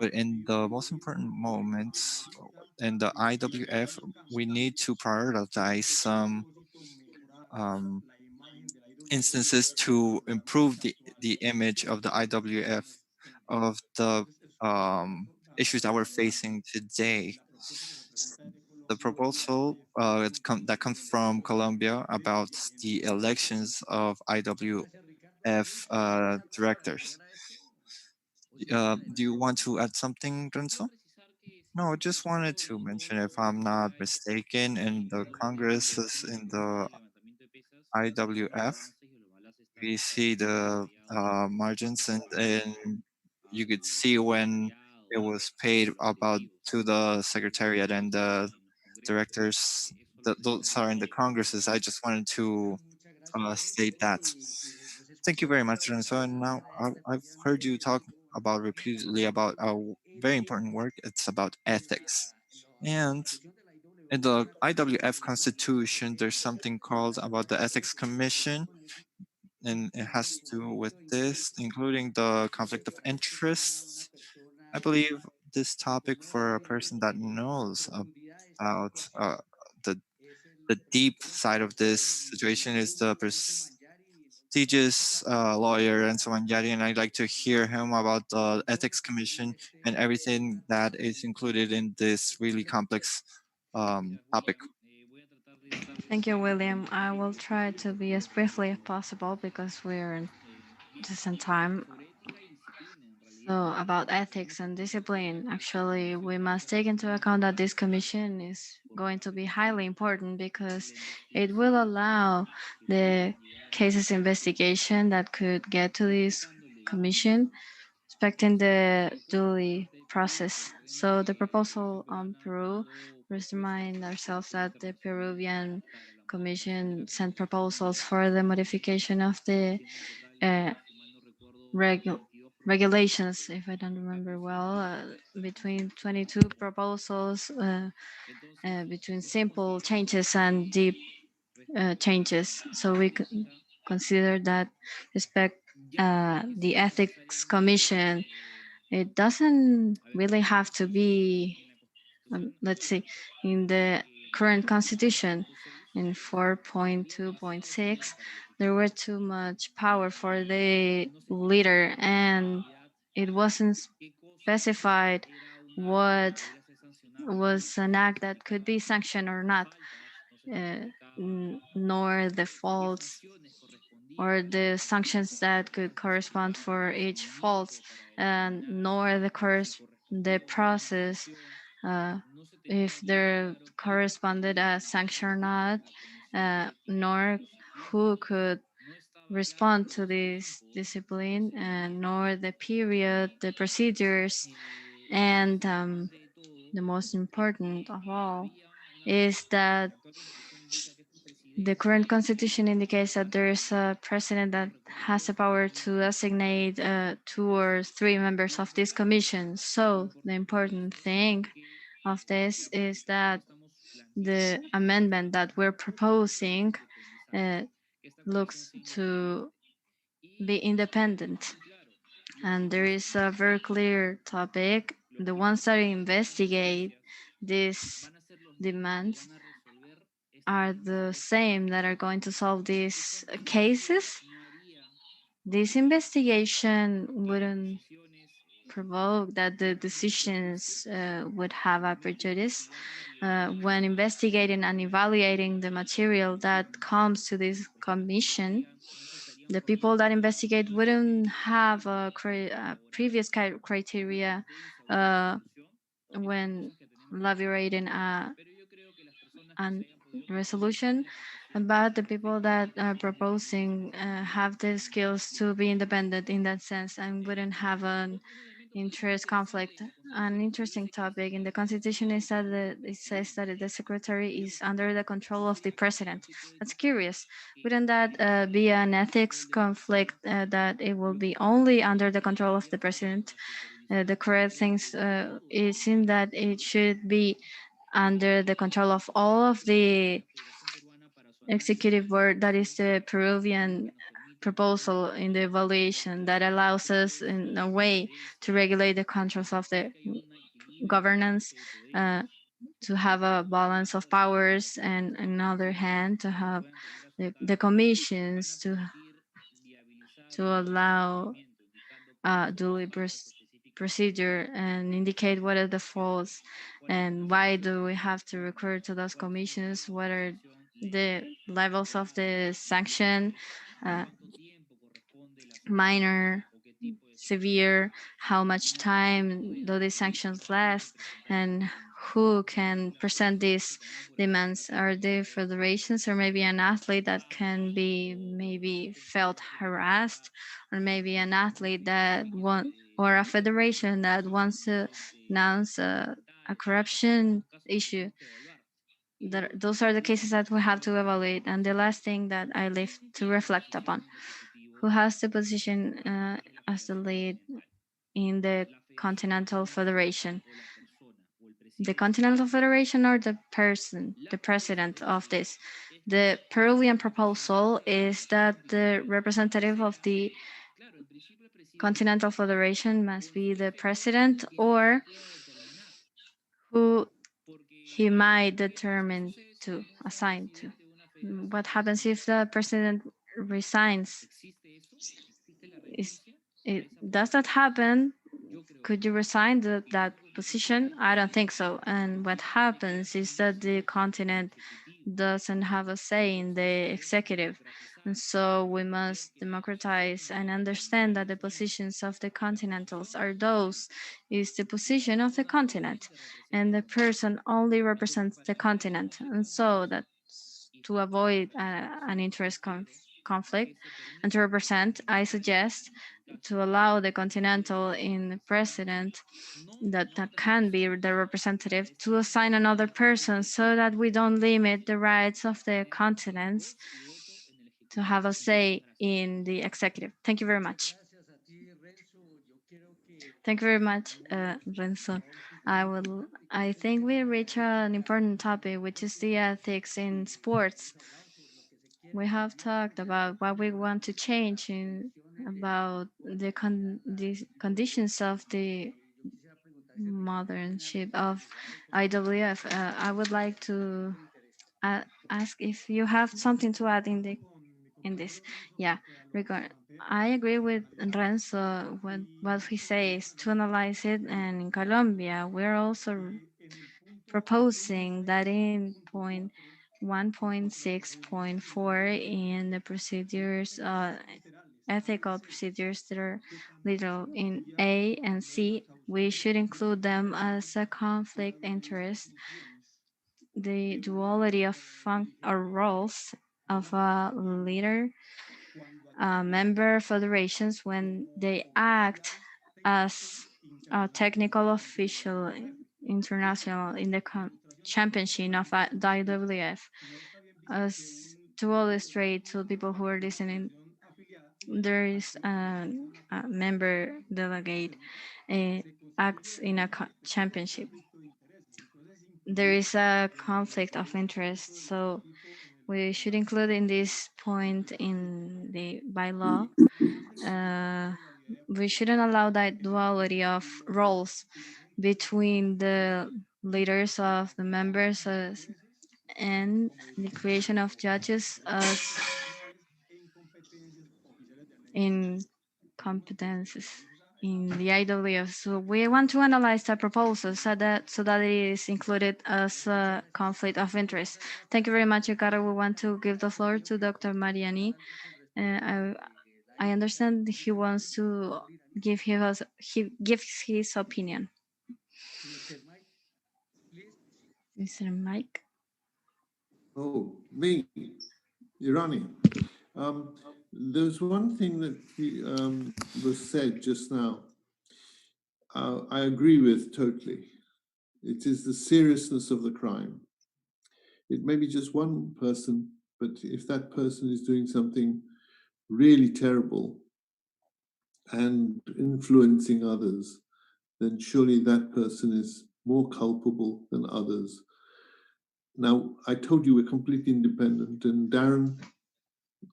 But in the most important moments in the IWF, we need to prioritize some um, instances to improve the image of the IWF, of the issues that we're facing today. The proposal that comes from Colombia about the elections of IWF directors. Do you want to add something, Renzo? No, just wanted to mention, if I'm not mistaken, in the congresses in the IWF, we see the margins, and you could see when it was paid about to the secretariat and the directors. Those are in the congresses. I just wanted to state that. Thank you very much, Renzo. And now I've heard you talk about repeatedly about a very important work. It's about ethics. And in the IWF Constitution, there's something called about the Ethics Commission, and it has to do with this, including the conflict of interests. I believe this topic, for a person that knows about the the deep side of this situation, is the prestigious lawyer Enzo Mangiari, and I'd like to hear him about the Ethics Commission and everything that is included in this really complex topic. Thank you, William. I will try to be as briefly as possible because we're in decent time. So, about ethics and discipline, actually, we must take into account that this commission is going to be highly important because it will allow the cases investigation that could get to this commission, respecting the duly process. So, the proposal on Peru, let's remind ourselves that the Peruvian Commission sent proposals for the modification of the uh, regulations, if I don't remember well, between 22 proposals, between simple changes and deep changes. So we consider that respect the ethics commission. It doesn't really have to be, let's see, in the current constitution in 4.2.6, there were too much power for the leader, and it wasn't specified what was an act that could be sanctioned or not, nor the faults or the sanctions that could correspond for each fault, and nor the process, if there corresponded a sanction or not, nor who could respond to this discipline, nor the period, the procedures, and the most important of all is that the current constitution indicates that there is a president that has the power to designate 2 or 3 members of this commission. So the important thing of this is that the amendment that we're proposing uh, looks to be independent. And there is a very clear topic. The ones that investigate these demands are the same that are going to solve these cases. This investigation wouldn't provoke that the decisions would have a prejudice when investigating and evaluating the material that comes to this commission. The people that investigate wouldn't have a previous criteria when elaborating a resolution, but the people that are proposing have the skills to be independent in that sense and wouldn't have an interest conflict. An interesting topic in the constitution is that it says that the secretary is under the control of the president. That's curious. Wouldn't that be an ethics conflict, that it will be only under the control of the president? The correct things is in that it should be under the control of all of the executive board, that is the Peruvian proposal in the evaluation that allows us in a way to regulate the controls of the governance, to have a balance of powers, and on the other hand to have the commissions to allow duly procedure and indicate what are the faults and why do we have to recur to those commissions, what are the levels of the sanction, uh, minor, severe, how much time do these sanctions last, and who can present these demands. Are they federations or maybe an athlete that can be maybe felt harassed, or maybe an athlete that want, or a federation that wants to announce a corruption issue? Those are the cases that we have to evaluate. And the last thing that I leave to reflect upon: who has the position as the lead in the Continental Federation? The Continental Federation or the person, the president of this? The Peruvian proposal is that the representative of the Continental Federation must be the president, or who he might determine to assign to. What happens if the president resigns? Is does that happen? Could you resign that position? I don't think so. And what happens is that the continent doesn't have a say in the executive. And so we must democratize and understand that the positions of the continentals are those, is the position of the continent. And the person only represents the continent. And so that to avoid an interest conflict and to represent, I suggest to allow the continental in the president that can be the representative to assign another person, so that we don't limit the rights of the continents to have a say in the executive. Thank you very much. Thank you very much, Renzo. I think we reach an important topic, which is the ethics in sports. We have talked about what we want to change in about the conditions of the modernship of IWF. I would like to ask if you have something to add in this. Yeah, regard. I agree with Renzo what he says to analyze it, and in Colombia we're also proposing that in point 1.6.4 in the procedures, ethical procedures that are little in A and C, we should include them as a conflict interest, the duality of or roles of a leader, member federations when they act as a technical official international in the championship of the IWF. As to illustrate to people who are listening, there is a member delegate acts in a championship. There is a conflict of interest, so we should include in this point in the bylaw. We shouldn't allow that duality of roles between the leaders of the members and the creation of judges as in competences in the IWF. So we want to analyze the proposal so that it is included as a conflict of interest. Thank you very much, Ricardo. We want to give the floor to Dr. Mariani. I understand he wants to give he gives his opinion. Mr. Mike. Oh, me, Irani. There's one thing that was said just now. I agree with totally. It is the seriousness of the crime. It may be just one person, but if that person is doing something really terrible and influencing others, then surely that person is more culpable than others. Now, I told you we're completely independent, and Darren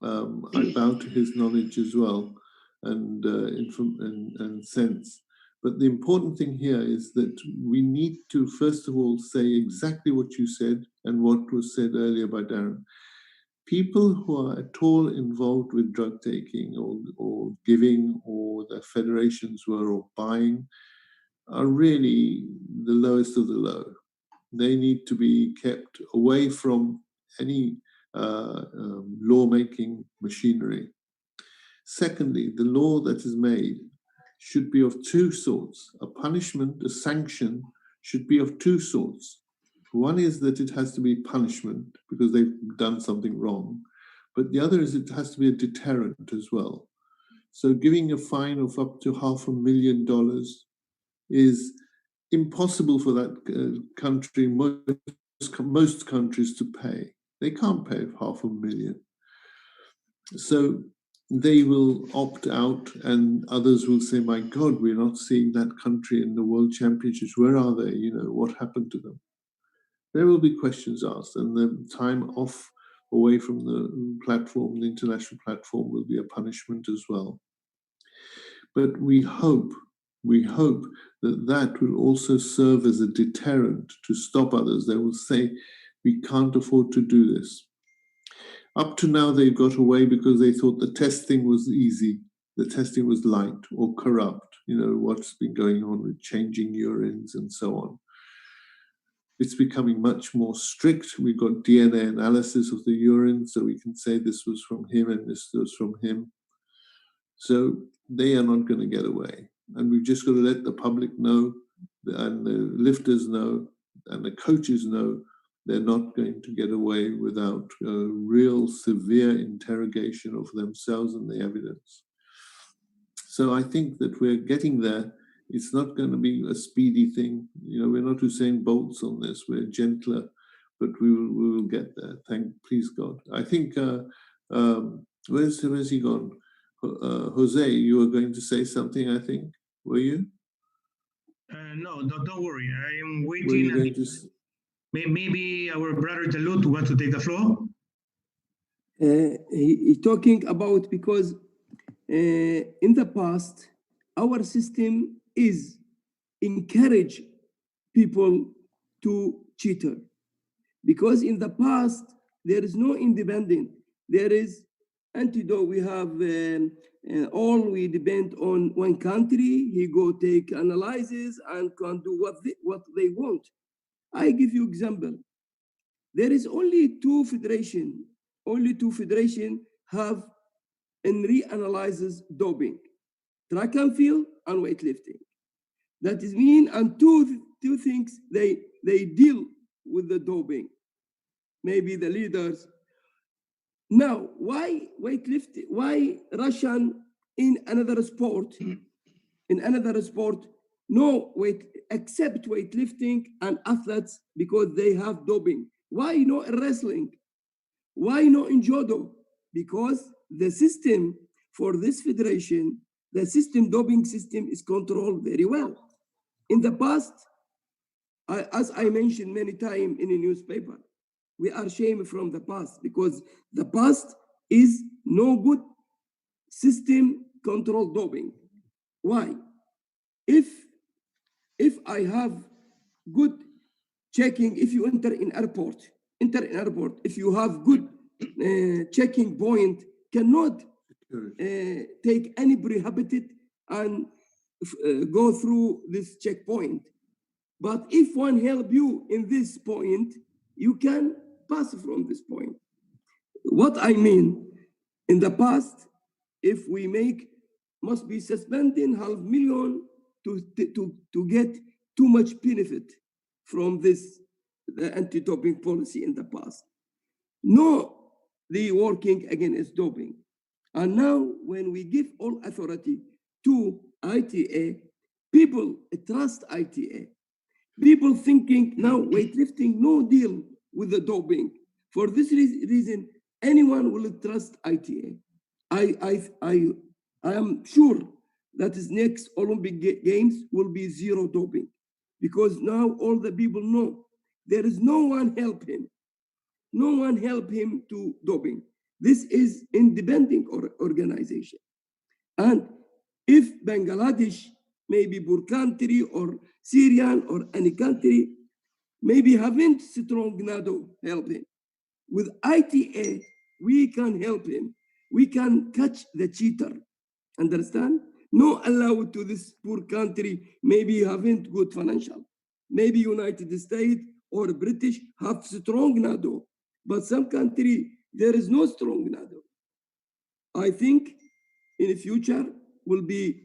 I bow to his knowledge as well and sense. But the important thing here is that we need to, first of all, say exactly what you said and what was said earlier by Darren. People who are at all involved with drug taking or giving, or the federations were, or buying, are really the lowest of the low. They need to be kept away from any lawmaking machinery. Secondly, the law that is made should be of two sorts. A punishment, a sanction, should be of two sorts. One is that it has to be punishment because they've done something wrong, but the other is it has to be a deterrent as well. So giving a fine of up to $500,000 is impossible for that country, most countries, to pay. They can't pay $500,000. So they will opt out, and others will say, my God, we're not seeing that country in the World Championships. Where are they? You know, what happened to them? There will be questions asked, and the time off away from the platform, the international platform, will be a punishment as well. But we hope that that will also serve as a deterrent to stop others. They will say, we can't afford to do this. Up to now, they got away because they thought the testing was easy, the testing was light or corrupt, you know, what's been going on with changing urines and so on. It's becoming much more strict. We've got DNA analysis of the urine, so we can say this was from him and this was from him. So they are not going to get away. And we've just got to let the public know, and the lifters know, and the coaches know they're not going to get away without a real severe interrogation of themselves and the evidence. So I think that we're getting there. It's not going to be a speedy thing. You know, we're not Usain Bolts on this. We're gentler, but we will get there. Please God. I think, where's he gone? Jose, you were going to say something, I think. Were you? No, don't worry. I am waiting. Were you going to... Maybe our brother Talut wants to take the floor. He's talking about because in the past, our system is encourage people to cheater. Because in the past, there is no independent. There is antidote. We have all we depend on one country. He go take analysis and can do what they want. I give you example. There is only two federation. Only two federation have and reanalyzes doping, track and field and weightlifting. That is mean, and two things they deal with the doping. Maybe the leaders. Now, why weightlifting? Why Russian in another sport? In another sport, no except weightlifting and athletes because they have doping. Why no in wrestling? Why no in judo? Because the system for this federation, the system doping system is controlled very well. In the past, as I mentioned many times in a newspaper, we are ashamed from the past because the past is no good system control doping. Why? If I have good checking, if you enter in airport, if you have good checking point, cannot take any prohibited and go through this checkpoint. But if one help you in this point, you can pass from this point. What I mean, in the past, if we make, must be suspending $500,000 to get too much benefit from this the anti-doping policy in the past. No, they working against doping. And now when we give all authority to ITA, people trust ITA. People thinking now weightlifting, no deal with the doping. For this reason, anyone will trust ITA. I am sure that his next Olympic Games will be zero doping because now all the people know there is no one help him. No one help him to doping. This is independent organization. And if Bangladesh, maybe poor country or Syrian or any country, maybe haven't strong NATO help him. With ITA, we can help him. We can catch the cheater. Understand? No allow to this poor country, maybe haven't good financial. Maybe United States or British have strong NATO, but some country, there is no strong NATO. I think in the future will be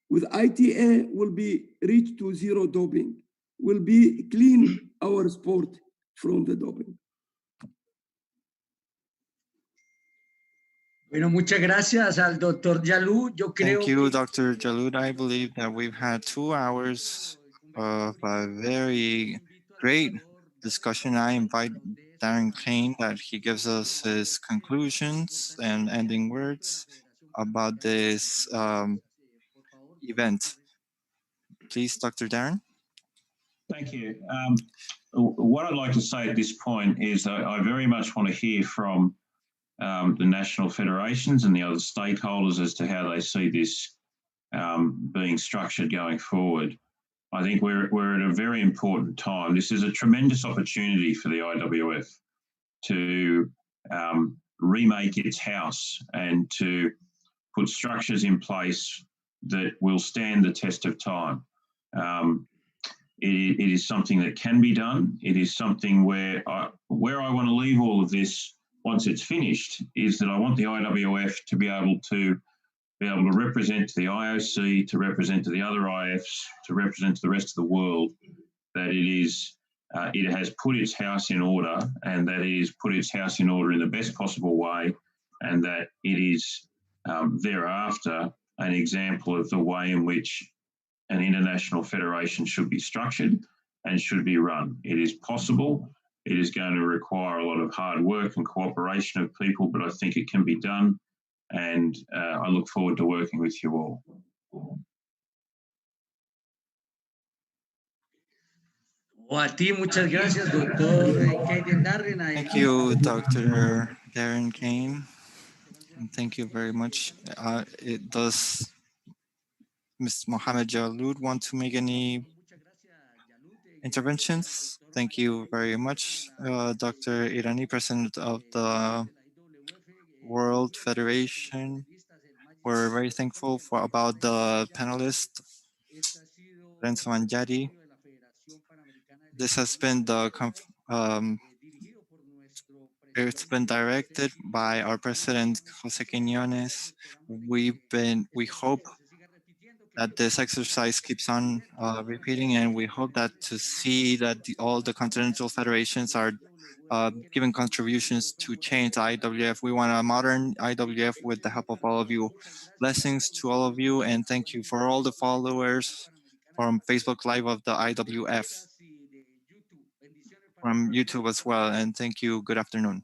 with ITA will be reach to zero doping, will be clean our sport from the doping. Bueno, muchas gracias al doctor Yalou. Yo creo Thank you, que Dr. Jalud. I believe that we've had 2 hours of a very great discussion. I invite Darren Kane that he gives us his conclusions and ending words about this event. Please, Dr. Darren. Thank you. What I'd like to say at this point is I very much want to hear from the national federations and the other stakeholders as to how they see this being structured going forward. I think we're at a very important time. This is a tremendous opportunity for the IWF to remake its house and to put structures in place that will stand the test of time. It is something that can be done. It is something where I want to leave all of this once it's finished is that I want the IWF to be able to represent to the IOC, to represent to the other IFs, to represent to the rest of the world that it has put its house in order, and that it has put its house in order in the best possible way, and that it is thereafter an example of the way in which an international federation should be structured and should be run. It is possible. It is going to require a lot of hard work and cooperation of people, but I think it can be done, and I look forward to working with you all. O a ti, muchas gracias, doctor Kaden Darren. Thank you, Dr. Darren Kane. And thank you very much. Does Ms. Mohammed Jalud want to make any interventions? Thank you very much, Dr. Irani, President of the World Federation. We're very thankful about the panelist, Renzo Manjari. This has been it's been directed by our president, Jose Quiñones. We hope that this exercise keeps on repeating, and we hope that to see that all the continental federations are giving contributions to change the IWF. We want a modern IWF with the help of all of you. Blessings to all of you, and thank you for all the followers from Facebook Live of the IWF, from YouTube as well, and thank you. Good afternoon.